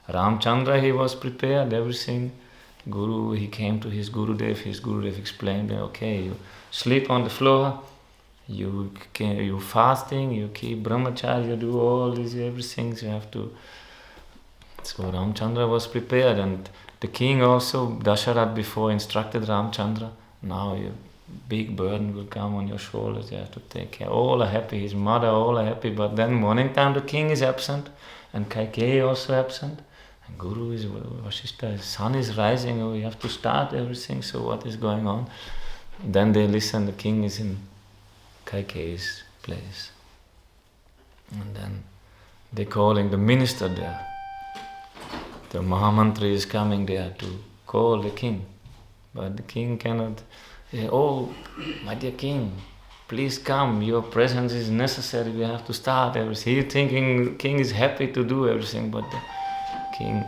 Ramchandra, he was prepared, everything. He came to his Gurudev explained, okay, you sleep on the floor, you fasting, you keep brahmacharya, you do all these everything you have to. So Ramchandra was prepared, and the king also, Dasharatha before instructed Ramchandra, now your big burden will come on your shoulders, you have to take care. All are happy, his mother, all are happy, but then morning time the king is absent, and Kaikeyi also absent, and Guru is, Vasishtha, his sun is rising, we have to start everything, so what is going on? Then they listen, the king is in Kaikeyi's place. And then they're calling the minister there. The Mahamantri is coming there to call the king. But the king cannot say, oh, my dear king, please come, your presence is necessary, we have to start everything. He's thinking the king is happy to do everything, but the king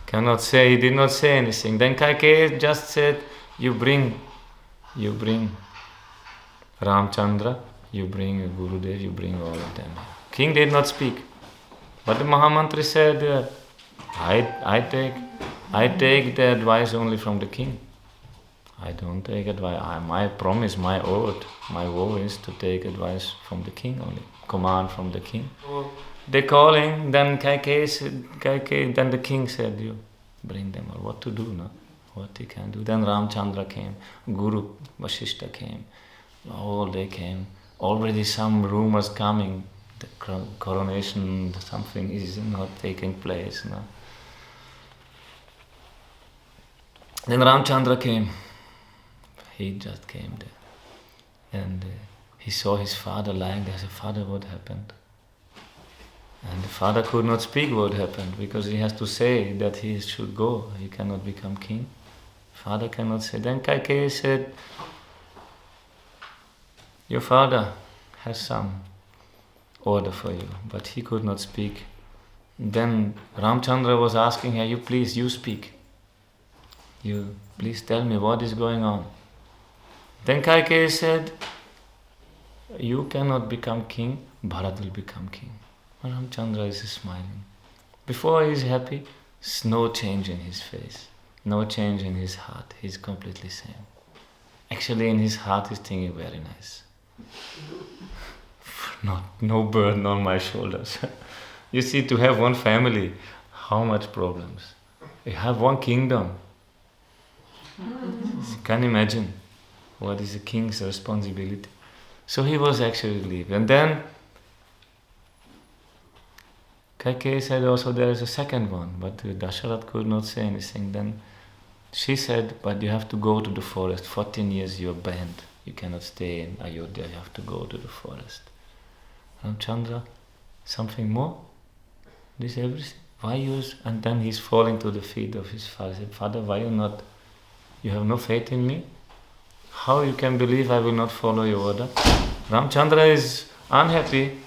cannot say, he did not say anything. Then Kaikeyi just said, you bring Ramachandra, you bring Gurudev, you bring all of them. King did not speak. But the Mahamantri said, I take the advice only from the king. I don't take advice. My promise, my oath, my vow is to take advice from the king only. Command from the king. They calling, then Kaikeyi, then the king said, you bring them, or what to do, no? What he can do. Then Ramachandra came, Guru Vasishtha came, all they came. Already some rumors coming, the coronation, something is not taking place. No? Then Ramachandra came. He just came there. And he saw his father lying there. He said, Father, what happened? And the father could not speak what happened, because he has to say that he should go. He cannot become king. Father cannot say. Then Kaikeyi said, your father has some order for you, but he could not speak. Then Ramachandra was asking her, you speak. You please tell me what is going on. Then Kaikeyi said, you cannot become king, Bharat will become king. Ramachandra is smiling. Before he is happy, no change in his face, no change in his heart, he is completely same. Actually in his heart he's thinking, very nice. No burden on my shoulders. You see, to have one family, how much problems. You have one kingdom. You can imagine what is a king's responsibility. So he was actually relieved. And then Kaikeyi said also there is a second one, but Dasharatha could not say anything. Then she said, but you have to go to the forest. 14 years you are banned. You cannot stay in Ayodhya, you have to go to the forest. Ramachandra, something more? This everything? Why use? And then he's falling to the feet of his father. He said, Father, why you have no faith in me? How you can believe I will not follow your order? Ramachandra is unhappy.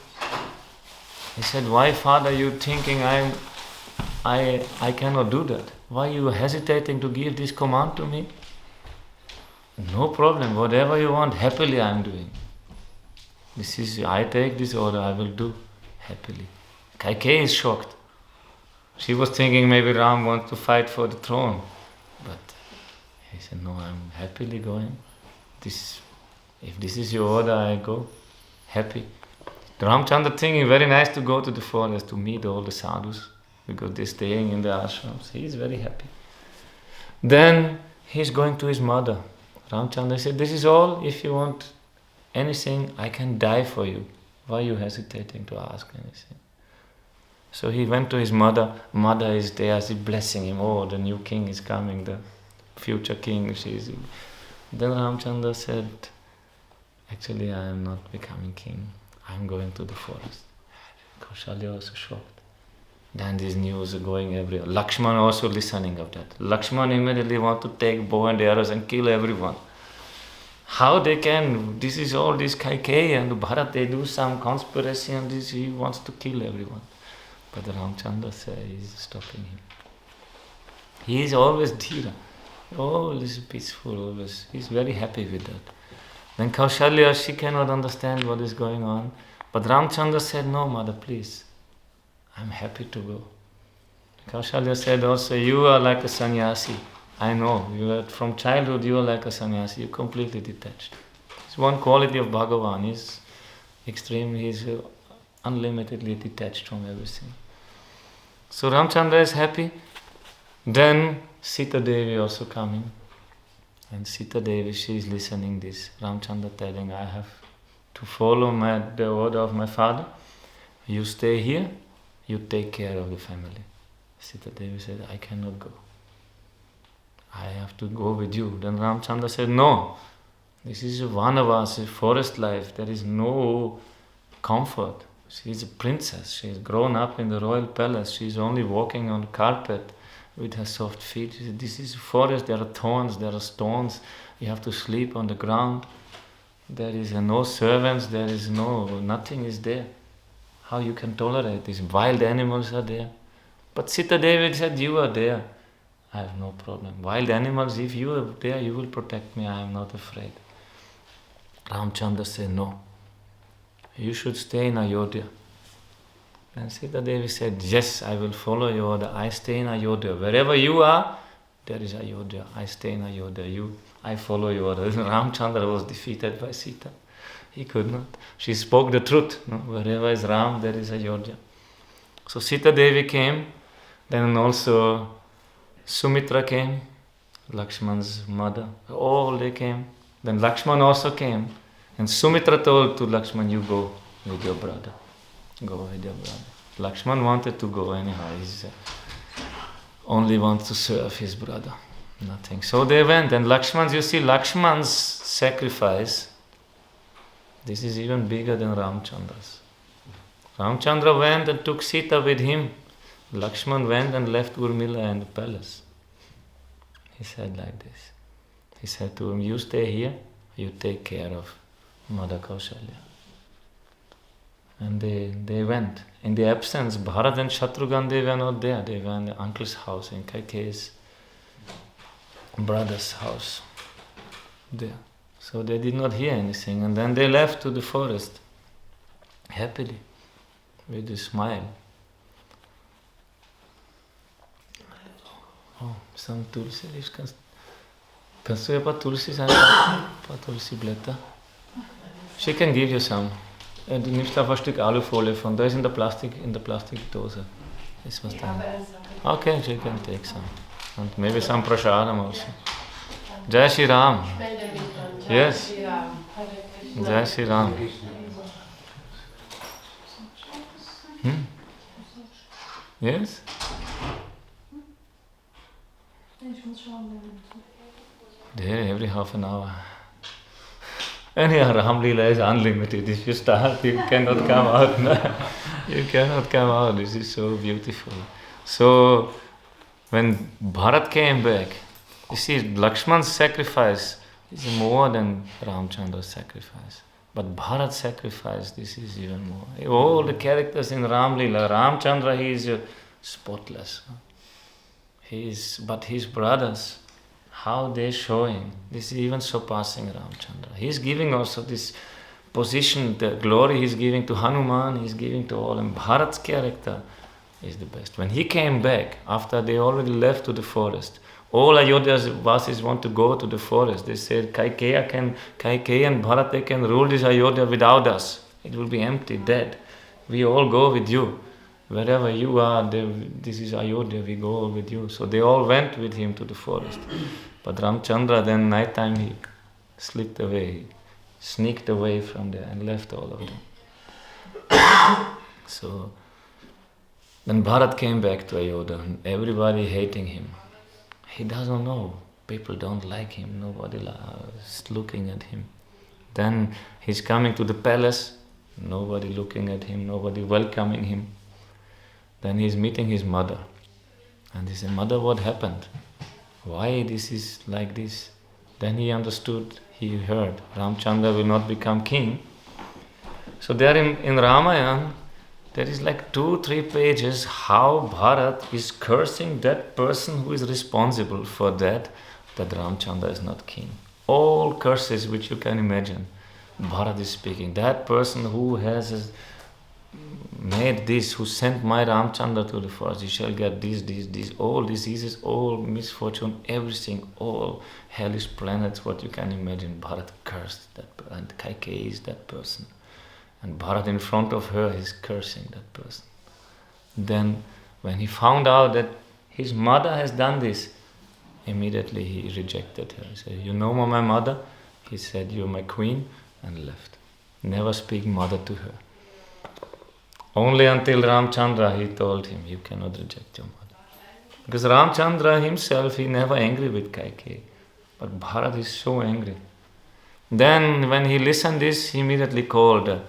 He said, why, Father, you thinking I cannot do that? Why you hesitating to give this command to me? No problem, whatever you want, happily I am doing. I take this order, I will do happily. Kaikeyi is shocked. She was thinking maybe Ram wants to fight for the throne. But he said, no, I am happily going. If this is your order, I go happy. Ramachandra thinking very nice to go to the forest to meet all the sadhus, because they're staying in the ashrams. He is very happy. Then he's going to his mother. Ramachandra said, this is all. If you want anything, I can die for you. Why are you hesitating to ask anything? So he went to his mother. Mother is there, she's blessing him. Oh, the new king is coming, the future king. Then Ramachandra said, actually I am not becoming king. I am going to the forest. Kaushalya was shocked. Then these news are going everywhere. Lakshmana also listening of that. Lakshmana immediately want to take bow and arrows and kill everyone. How they can? This is all this Kaikeyi and Bharat, they do some conspiracy and this, he wants to kill everyone. But Ramachandra says he's stopping him. He is always dhira. Always peaceful, always. He's very happy with that. Then Kaushalya, she cannot understand what is going on. But Ramachandra said, no, mother, please. I'm happy to go. Kaushalya said also, you are like a sannyasi. I know, from childhood you are like a sannyasi. You're completely detached. It's one quality of Bhagavan. He's extreme, he's unlimitedly detached from everything. So Ramachandra is happy. Then Sita Devi also coming. And Sita Devi, she is listening this. Ramchandra telling, I have to follow the order of my father. You stay here, you take care of the family. Sita Devi said, I cannot go. I have to go with you. Then Ramchandra said, no, this is a vanavas, a forest life. There is no comfort. She is a princess. She is grown up in the royal palace. She is only walking on carpet with her soft feet. She said, this is a forest. There are thorns, there are stones. You have to sleep on the ground. There is no servants. There is nothing is there. How you can tolerate this? Wild animals are there. But Sita Devi said, you are there. I have no problem. Wild animals, if you are there, you will protect me. I am not afraid. Ramchandra said, no. You should stay in Ayodhya. And Sita Devi said, yes, I will follow your order. I stay in Ayodhya. Wherever you are, there is Ayodhya. I stay in Ayodhya. I follow your order. Ramchandra was defeated by Sita. He could not. She spoke the truth. No? Wherever is Ram, there is Ayodhya. So Sita Devi came. Then also Sumitra came, Lakshman's mother. All they came. Then Lakshman also came. And Sumitra told to Lakshman, you go with your brother. Go with your brother. Lakshman wanted to go anyhow. He only wants to serve his brother. Nothing. So they went. And Lakshman's sacrifice, this is even bigger than Ramchandra's. Ramchandra went and took Sita with him. Lakshman went and left Urmila in the palace. He said like this. He said to him, you stay here, you take care of Mother Kaushalya. And they went. In the absence, Bharat and Shatrughan, they were not there. They were in the uncle's house, in Kaikeyi's brother's house. There. So they did not hear anything. And then they left to the forest, happily, with a smile. Oh, some tulsi leaves. Kannst du ein paar Tulsi sein? Ein paar Tulsi-Blätter? She can give you some. Du nimmst einfach ein Stück Alufolie von, da ist in der Plastikdose. Ist was da? Okay, she can take some. And maybe some prasadam also. Jai Shri Ram. Yes. Jai Shri Ram. Yes? There, every half an hour. Anyhow, Ram Lila is unlimited. If you start, you cannot come out. You cannot come out. This is so beautiful. So, when Bharat came back, you see, Lakshman's sacrifice is more than Ramchandra's sacrifice. But Bharat's sacrifice, this is even more. All the characters in Ram Lila, Ramchandra, he is spotless. But his brothers, how they showing, this is even surpassing Ramchandra. He is giving also this position, the glory he is giving to Hanuman, he is giving to all. And Bharat's character is the best. When he came back, after they already left to the forest, all Ayodhya's Vasis want to go to the forest. They said, Kaikeyi and Bharat, they can rule this Ayodhya without us. It will be empty, dead. We all go with you. Wherever you are, this is Ayodhya, we go all with you. So they all went with him to the forest. But Ramchandra, then night time, he slipped away, he sneaked away from there and left all of them. So then Bharat came back to Ayodhya, and everybody hating him. He doesn't know. People don't like him. Nobody is looking at him. Then he's coming to the palace. Nobody looking at him. Nobody welcoming him. Then he's meeting his mother. And he said, Mother, what happened? Why this is like this? Then he understood, he heard, Ramchandra will not become king. So there in Ramayana, there is like 2-3 pages how Bharat is cursing that person who is responsible for that Ramchandra is not king. All curses which you can imagine, Bharat is speaking. That person who has made this, who sent my Ramchandra to the forest, he shall get this, all diseases, all misfortune, everything, all hellish planets, what you can imagine. Bharat cursed that, and Kaikeyi is that person. And Bharat in front of her is cursing that person. Then when he found out that his mother has done this, Immediately he rejected her. He said, "You know my mother?" He said, "You're my queen," and left. Never speak mother to her. Only until Ramachandra he told him, "You cannot reject your mother." Because Ramachandra himself, he never angry with Kaikeyi. But Bharat is so angry. Then when he listened this, he immediately called a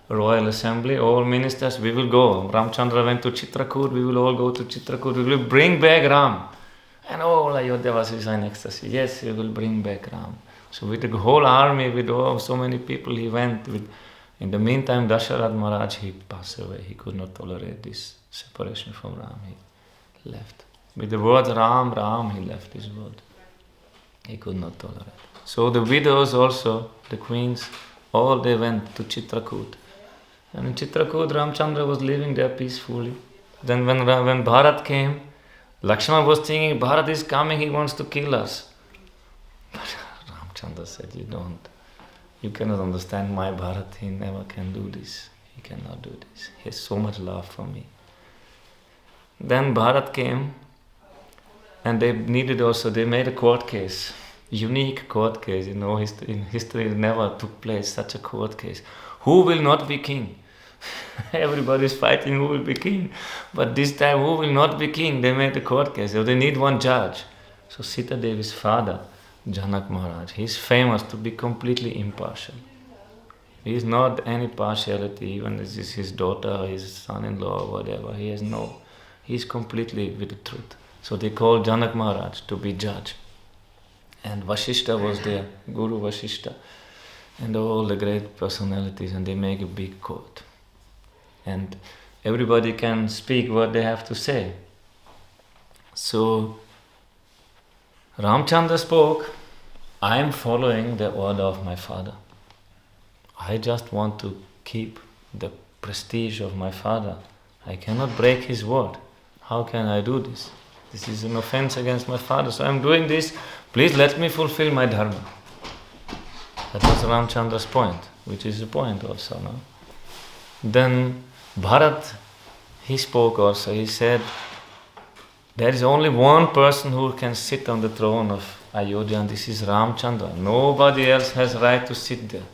royal assembly, all ministers, "We will go." Ramachandra went to Chitrakoot, "We will all go to Chitrakoot, we will bring back Ram." And all Ayodhyawasis are in ecstasy. Yes, we will bring back Ram. So with the whole army, with so many people he went with. In the meantime, Dasharatha Maharaj, he passed away. He could not tolerate this separation from Ram. He left. With the word Ram, Ram, he left his word. He could not tolerate. So the widows also, the queens, all they went to Chitrakoot. And in Chitrakoot, Ramachandra was living there peacefully. Then when Bharat came, Lakshmana was thinking, Bharat is coming, he wants to kill us. But Ramachandra said, you cannot understand my Bharat, he never can do this. He cannot do this. He has so much love for me. Then Bharat came, and they made a court case. Unique court case, in history it never took place, such a court case. Who will not be king? Everybody is fighting who will be king. But this time, who will not be king? They made a court case. So they need one judge. So Sita Devi's father, Janak Maharaj, he is famous to be completely impartial. He is not any partiality, even if this is his daughter, his son-in-law, whatever. He is completely with the truth. So they called Janak Maharaj to be judge. And Vasishta was there, Guru Vasishta, and all the great personalities, and they make a big court. And everybody can speak what they have to say. So Ramachandra spoke, "I am following the order of my father. I just want to keep the prestige of my father. I cannot break his word. How can I do this? This is an offense against my father. So I am doing this. Please let me fulfill my dharma." That was Ramachandra's point, which is the point also. No? Then Bharat, he spoke also. He said, there is only one person who can sit on the throne of Ayodhya, and this is Ramachandra. Nobody else has right to sit there.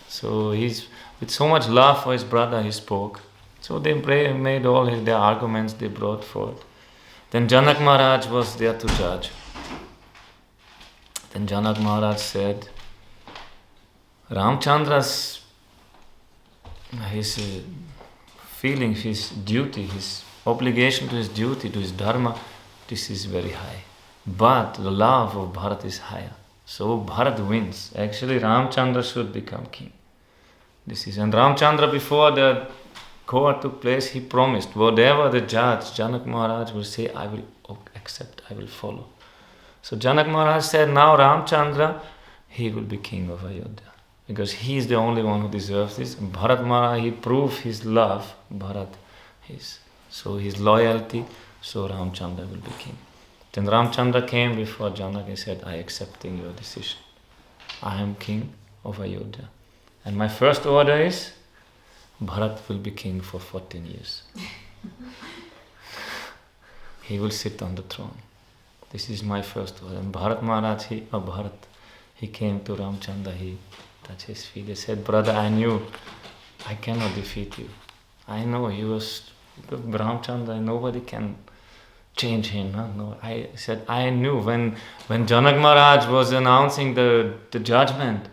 So he's with so much love for his brother, he spoke. So they made all their arguments they brought forth. Then Janak Maharaj was there to judge. Then Janak Maharaj said, Ramachandra's his feeling, his duty, his obligation to his duty, to his dharma, this is very high. But the love of Bharat is higher. So Bharat wins. Actually, Ramachandra should become king. And Ramachandra, before the court took place, he promised, whatever the judge, Janak Maharaj, will say, I will accept, I will follow. So Janak Maharaj said, now Ramachandra, he will be king of Ayodhya. Because he is the only one who deserves this. Bharat Maharaj, he proved his love. So his loyalty, so Ramachandra will be king. Then Ramachandra came before Janak and said, I accepting your decision. I am king of Ayodhya. And my first order is, Bharat will be king for 14 years. He will sit on the throne. This is my first order. And Bharat Maharaj, he came to Ramachandra, he touched his feet. He said, brother, I knew I cannot defeat you. I know you was Ramachandra, nobody can change him. Huh? No, I said, I knew when Janak Maharaj was announcing the judgment,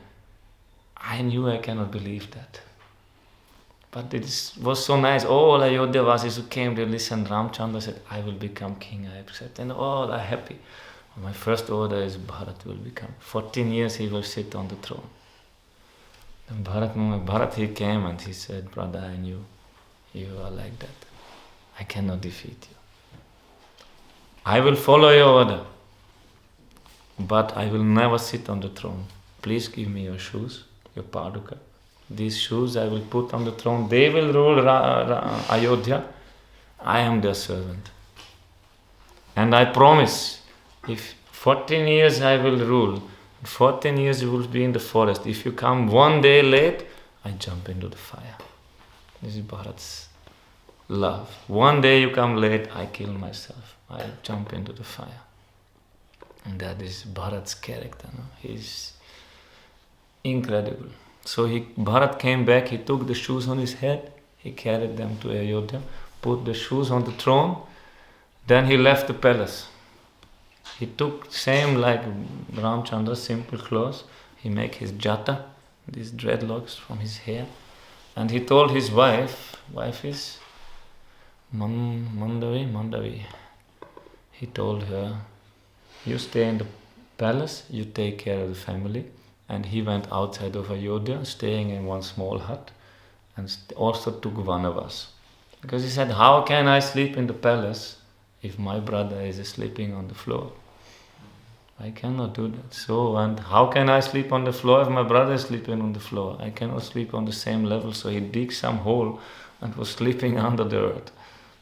I knew I cannot believe that. But it was so nice. All Ayodhya-vasis who came to listen, Ramachandra said, I will become king, I accept. And all are happy. My first order is Bharat will become. 14 years he will sit on the throne. Then Bharat he came and he said, brother, I knew you are like that. I cannot defeat you. I will follow your order, but I will never sit on the throne. Please give me your shoes, your paduka. These shoes I will put on the throne. They will rule Ayodhya. I am their servant. And I promise, if 14 years I will rule, 14 years you will be in the forest. If you come one day late, I jump into the fire. This is Bharat's love. One day you come late, I kill myself. I jump into the fire. And that is Bharat's character. No? He's incredible. So Bharat came back, he took the shoes on his head, he carried them to Ayodhya, put the shoes on the throne, then he left the palace. He took same like Ramchandra, simple clothes, he make his jata, these dreadlocks from his hair, and he told his wife is Mandavi. He told her, you stay in the palace, you take care of the family. And he went outside of Ayodhya, staying in one small hut, and also took vanavas. Because he said, how can I sleep in the palace if my brother is sleeping on the floor? I cannot do that. So, and how can I sleep on the floor if my brother is sleeping on the floor? I cannot sleep on the same level. So he digged some hole and was sleeping under the earth.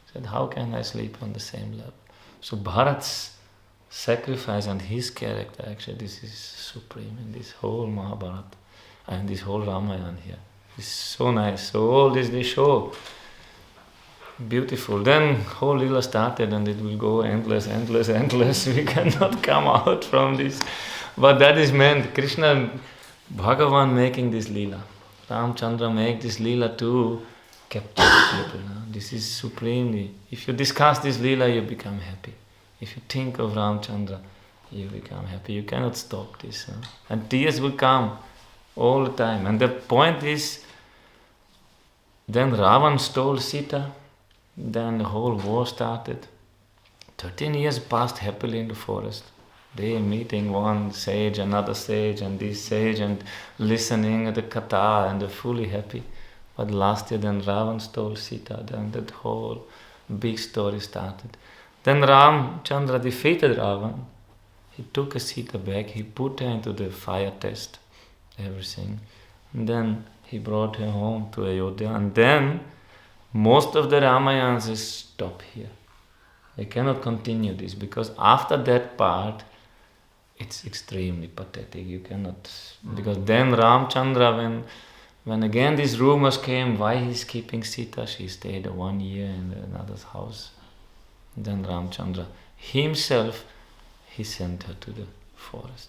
He said, how can I sleep on the same level? So Bharat's sacrifice and his character, actually, this is supreme in this whole Mahabharata and this whole Ramayana here. It's so nice. So all this they show. Beautiful. Then whole lila started and it will go endless. We cannot come out from this. But that is meant, Krishna, Bhagavan making this lila. Ramchandra make this lila to capture the people. No? This is supremely. If you discuss this lila, you become happy. If you think of Ramchandra, you become happy. You cannot stop this. Huh? And tears will come all the time. And the point is, then Ravan stole Sita. Then the whole war started. 13 years passed happily in the forest. They meeting one sage, another sage, and this sage, and listening at the katha, and they're fully happy. But last year then Ravan stole Sita. Then that whole big story started. Then Ramchandra defeated Ravan. He took a Sita back, he put her into the fire test, everything. And then he brought her home to Ayodhya. And then most of the Ramayans stop here. They cannot continue this because after that part, it's extremely pathetic. You cannot, because then Ramchandra, when again these rumors came, why he's keeping Sita, she stayed 1 year in another's house. Then Ramchandra himself, he sent her to the forest.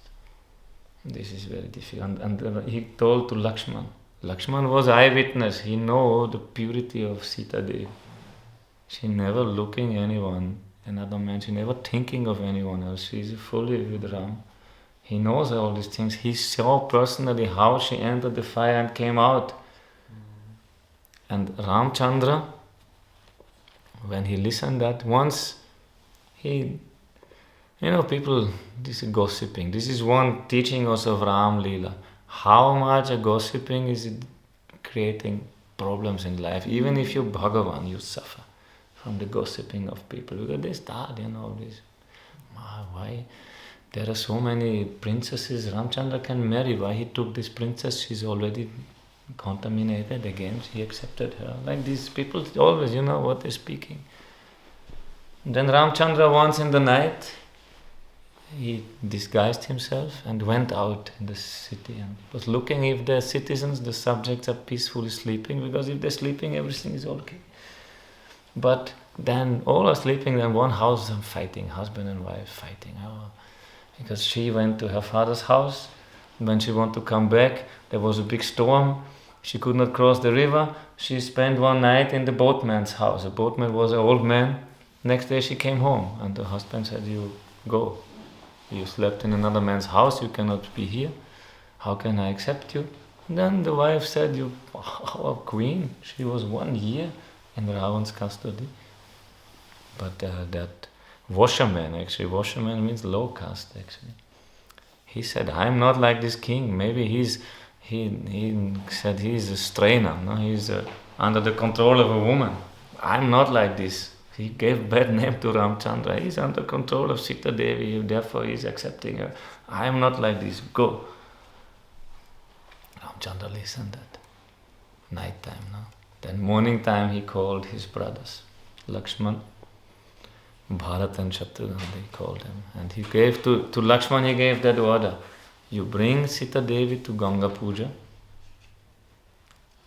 This is very difficult. And he told to Lakshman. Lakshman was eyewitness. He know the purity of Sita Devi. She never looking anyone, another man. She never thinking of anyone else. She is fully with Ram. He knows all these things. He saw personally how she entered the fire and came out. And Ramchandra, when he listened that, once he, people, this is gossiping. This is one teaching us of Ram Lila. How much a gossiping is creating problems in life. Even if you're Bhagavan, you suffer from the gossiping of people. Because they start, this. Why? There are so many princesses Ramchandra can marry. Why he took this princess? She's already contaminated again. He accepted her. Like these people always, what they're speaking. Then Ramchandra once in the night, he disguised himself and went out in the city and was looking if the citizens, the subjects are peacefully sleeping, because if they're sleeping, everything is okay. But then all are sleeping, then one house is fighting, husband and wife fighting. Because she went to her father's house, when she wanted to come back, there was a big storm, she could not cross the river, she spent one night in the boatman's house. The boatman was an old man. Next day she came home and the husband said, you go. You slept in another man's house, you cannot be here. How can I accept you? And then the wife said, our queen, she was 1 year in Ravan's custody. But that washerman means low caste actually. He said, I'm not like this king. Maybe he said he's a strainer, no? He's under the control of a woman. I'm not like this. He gave bad name to Ramchandra. He's under control of Sita Devi, therefore he's accepting her. I am not like this, go. Ramchandra listened at night time. No? Then morning time he called his brothers, Lakshman, Bharat and Shatrughan, he called him. And he gave to Lakshman, he gave that order. You bring Sita Devi to Ganga Puja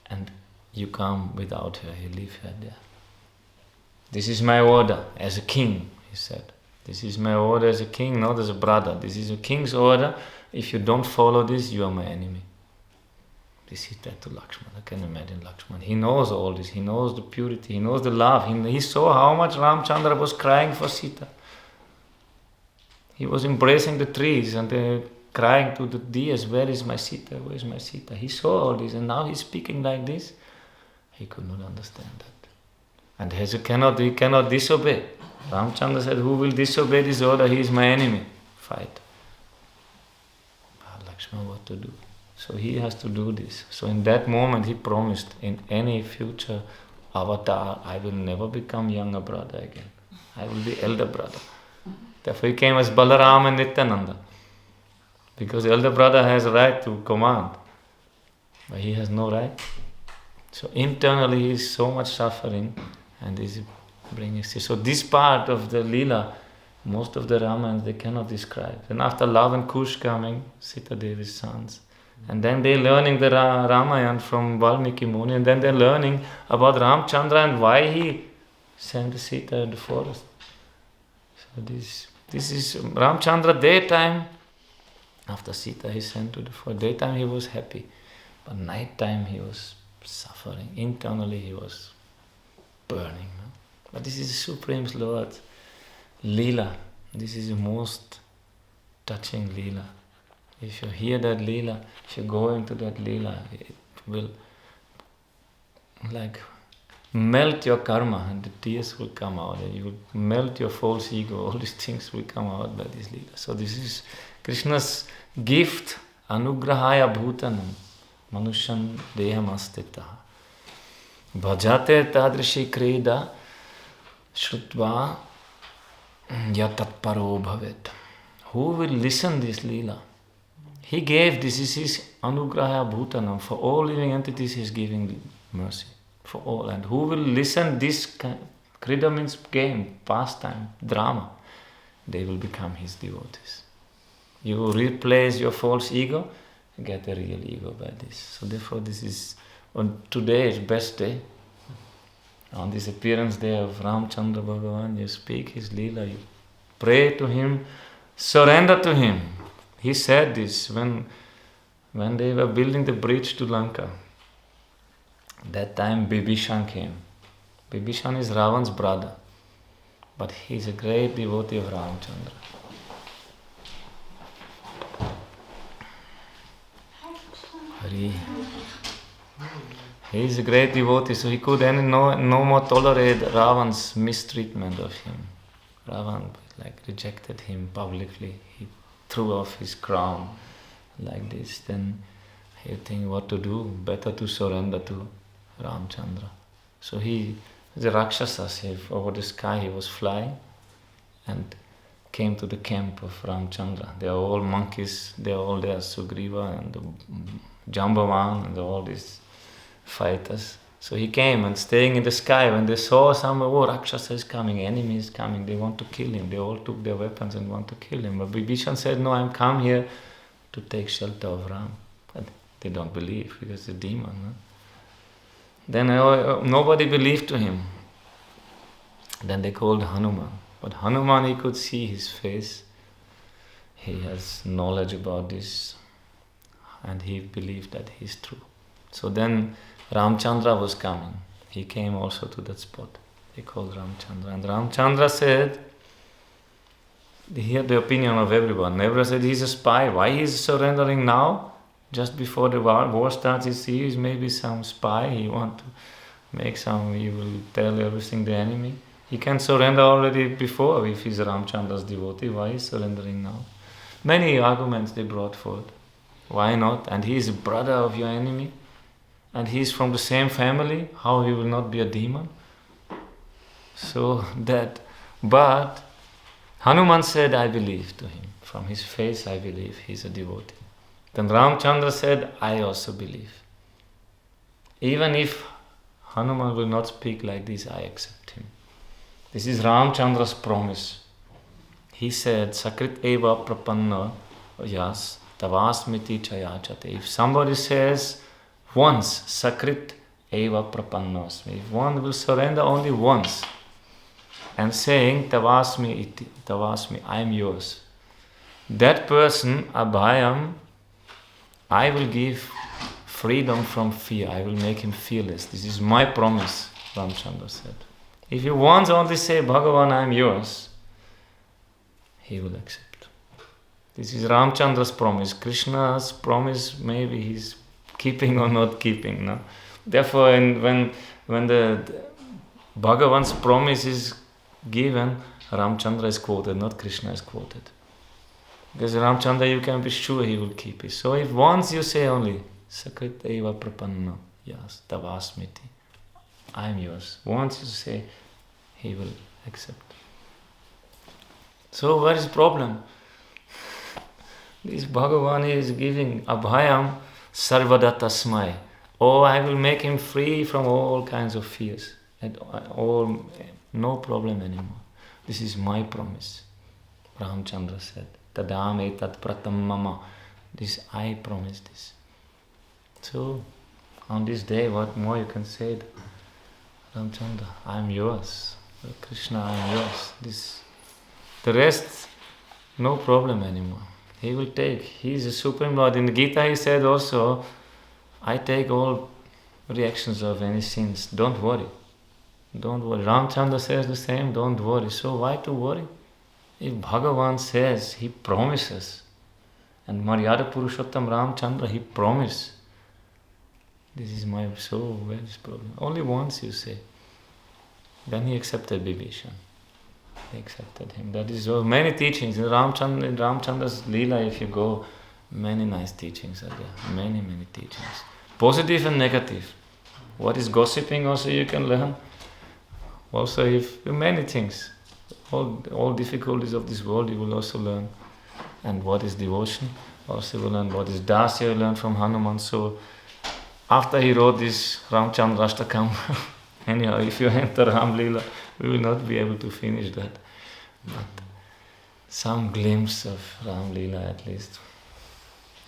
and you come without her, you leave her there. This is my order as a king, he said. This is my order as a king, not as a brother. This is a king's order. If you don't follow this, you are my enemy. This is that to Lakshmana. I can imagine Lakshmana. He knows all this. He knows the purity. He knows the love. He saw how much Ramachandra was crying for Sita. He was embracing the trees and crying to the deities, where is my Sita? Where is my Sita? He saw all this, and now he's speaking like this. He could not understand that. And he cannot disobey. Ramachandra said, who will disobey this order? He is my enemy. Fight. Lakshmana, what to do? So he has to do this. So in that moment he promised, in any future avatar, I will never become younger brother again. I will be elder brother. Therefore he came as Balaram and Nityananda. Because the elder brother has a right to command. But he has no right. So internally he is so much suffering and is bringing. So this part of the lila, most of the Ramayans they cannot describe. And after Lava and Kush coming, Sita Devi's sons. And then they're learning the Ramayana from Valmiki Muni, and then they're learning about Ramachandra and why he sent Sita in the forest. So this is Ramachandra daytime. After Sita he sent to the forest. Daytime he was happy, but nighttime he was suffering. Internally he was burning. No? But this is the Supreme Lord. Lila. This is the most touching lila. If you hear that lila, if you go into that lila, it will like melt your karma and the tears will come out. And you will melt your false ego. All these things will come out by this lila. So this is Krishna's gift, anugrahaya bhutanam, manushyan deham astita. Bhajate tadrishi kreda shrutva yatatparo bhavet. Who will listen this lila? He gave this is his anugrahaya bhutanam. For all living entities he is giving mercy. For all. And who will listen this krida means game, pastime, drama. They will become his devotees. You replace your false ego, get a real ego by this. So therefore this is, on today is best day. On this appearance day of Ramachandra Bhagavan, you speak his lila, you pray to him, surrender to him. He said this when they were building the bridge to Lanka. That time Bibhishan came. Bibhishan is Ravan's brother, but he is a great devotee of Ramachandra. Hari. He is a great devotee, so he could no more tolerate Ravan's mistreatment of him. Ravan rejected him publicly. He threw off his crown like this. Then he think what to do. Better to surrender to Ramachandra. So the Rakshasas, over the sky he was flying and came to the camp of Ramachandra. They are all monkeys. They are all there, Sugriva and Jambavan and all these fighters. So he came and staying in the sky. When they saw Rakshasa is coming, enemy is coming, they want to kill him. They all took their weapons and want to kill him. But Vibhishan said, no, I'm come here to take shelter of Ram. But they don't believe because it's a demon. No? Then nobody believed to him. Then they called Hanuman. But Hanuman, he could see his face. He has knowledge about this. And he believed that he is true. So then Ramachandra was coming. He came also to that spot. They called Ramachandra. And Ramachandra said, he had the opinion of everyone. Everyone said he's a spy. Why he's surrendering now? Just before the war starts, he is maybe some spy. He want to make he will tell everything the enemy. He can surrender already before if he's Ramachandra's devotee. Why he's surrendering now? Many arguments they brought forth. Why not? And he is a brother of your enemy. And he is from the same family. How he will not be a demon? So that, but Hanuman said, I believe to him. From his face I believe he is a devotee. Then Ramachandra said, I also believe. Even if Hanuman will not speak like this, I accept him. This is Ramachandra's promise. He said, Sakrit eva prapanna yas tavasmiti chayachate. If somebody says once, Sakrit eva prapannosmi. If one will surrender only once, and saying Tavasmi iti, Tavasmi, I am yours. That person, Abhayam, I will give freedom from fear. I will make him fearless. This is my promise, Ramachandra said. If you once only say, Bhagavan, I am yours, he will accept. This is Ramachandra's promise. Krishna's promise, maybe he's keeping or not keeping. No? Therefore, when the Bhagavan's promise is given, Ramachandra is quoted, not Krishna is quoted. Because Ramachandra, you can be sure he will keep it. So if once you say only, Sakrit eva prapanna, yes, tavasmiti, I am yours. Once you say, he will accept. So what is the problem? This Bhagavan is giving Abhayam sarvada tasmai. Oh, I will make him free from all kinds of fears. And all, no problem anymore. This is my promise. Ramachandra said, Tadam etat pratam mama. This, I promise this. So, on this day, what more you can say? Ramachandra, I am yours. Krishna, I am yours. The rest, no problem anymore. He will take. He is a Supreme Lord. In the Gita he said also, I take all reactions of any sins. Don't worry. Don't worry. Ramachandra says the same, don't worry. So why to worry? If Bhagavan says, he promises, and Maryada Purushottam Ramachandra, he promised, this is my soul, where is problem? Only once you say. Then he accepted Vibhishan. He accepted him. That is all. Many teachings. In Ramachandra's lila, if you go, many nice teachings are there. Many, many teachings. Positive and negative. What is gossiping also you can learn. Also, many things. All difficulties of this world you will also learn. And what is devotion? Also you will learn. What is dasya? You learn from Hanuman. So, after he wrote this Ramachandra Ashtakam, anyhow, if you enter Ram Lila, we will not be able to finish that. But some glimpse of Ram Lila at least.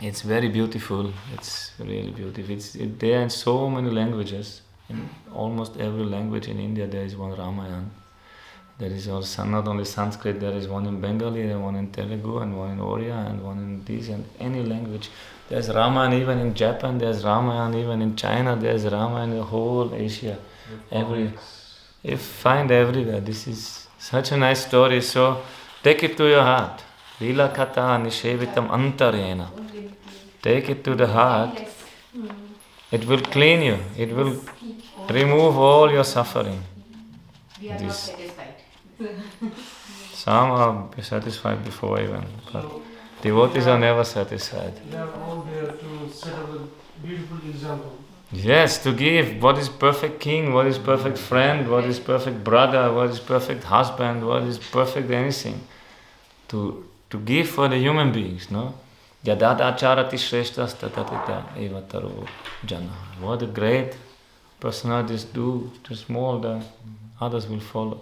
It's very beautiful. It's really beautiful. It's there in so many languages. In almost every language in India there is one Ramayana. There is also not only Sanskrit, there is one in Bengali, there is one in Telugu, and one in Oriya, and one in this, and any language. There's Ramayana even in Japan, there's Ramayana even in China, there's Ramayana in the whole Asia. You find everywhere. This is such a nice story, so take it to your heart. Lila kata nishevitam antarena. Take it to the heart. It will clean you. It will remove all your suffering. We are not satisfied. Some are satisfied before even, but devotees are never satisfied. They are all there to set up a beautiful example. Yes, to give what is perfect king, what is perfect friend, what is perfect brother, what is perfect husband, what is perfect anything. To give for the human beings, no? Yadad acharati shreshtas tatatita evataro jana. What the great personalities do, the small, the others will follow.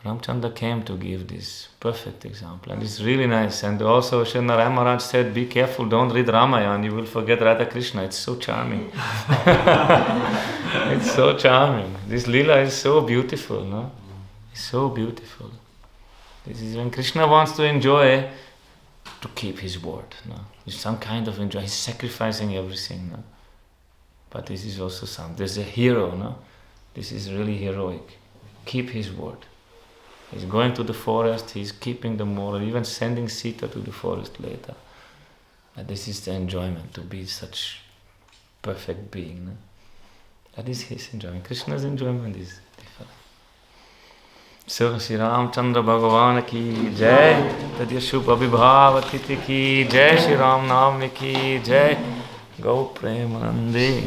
Ramachandra came to give this perfect example, and it's really nice. And also Sri Narayana Maharaj said, be careful, don't read Ramayana, you will forget Radha Krishna. It's so charming. It's so charming. This lila is so beautiful, no? It's so beautiful. This is when Krishna wants to enjoy, to keep his word, no? It's some kind of enjoy. He's sacrificing everything, no? But this is also there's a hero, no? This is really heroic. Keep his word. He's going to the forest, he's keeping the moral, even sending Sita to the forest later. And this is the enjoyment, to be such perfect being. No? That is his enjoyment. Krishna's enjoyment is different. So, Sri Ramachandra Bhagavan ki jai, Tadyashu Abhibhavatiti ki jai, Sri Ram Navami ki jai, Gourpremanande.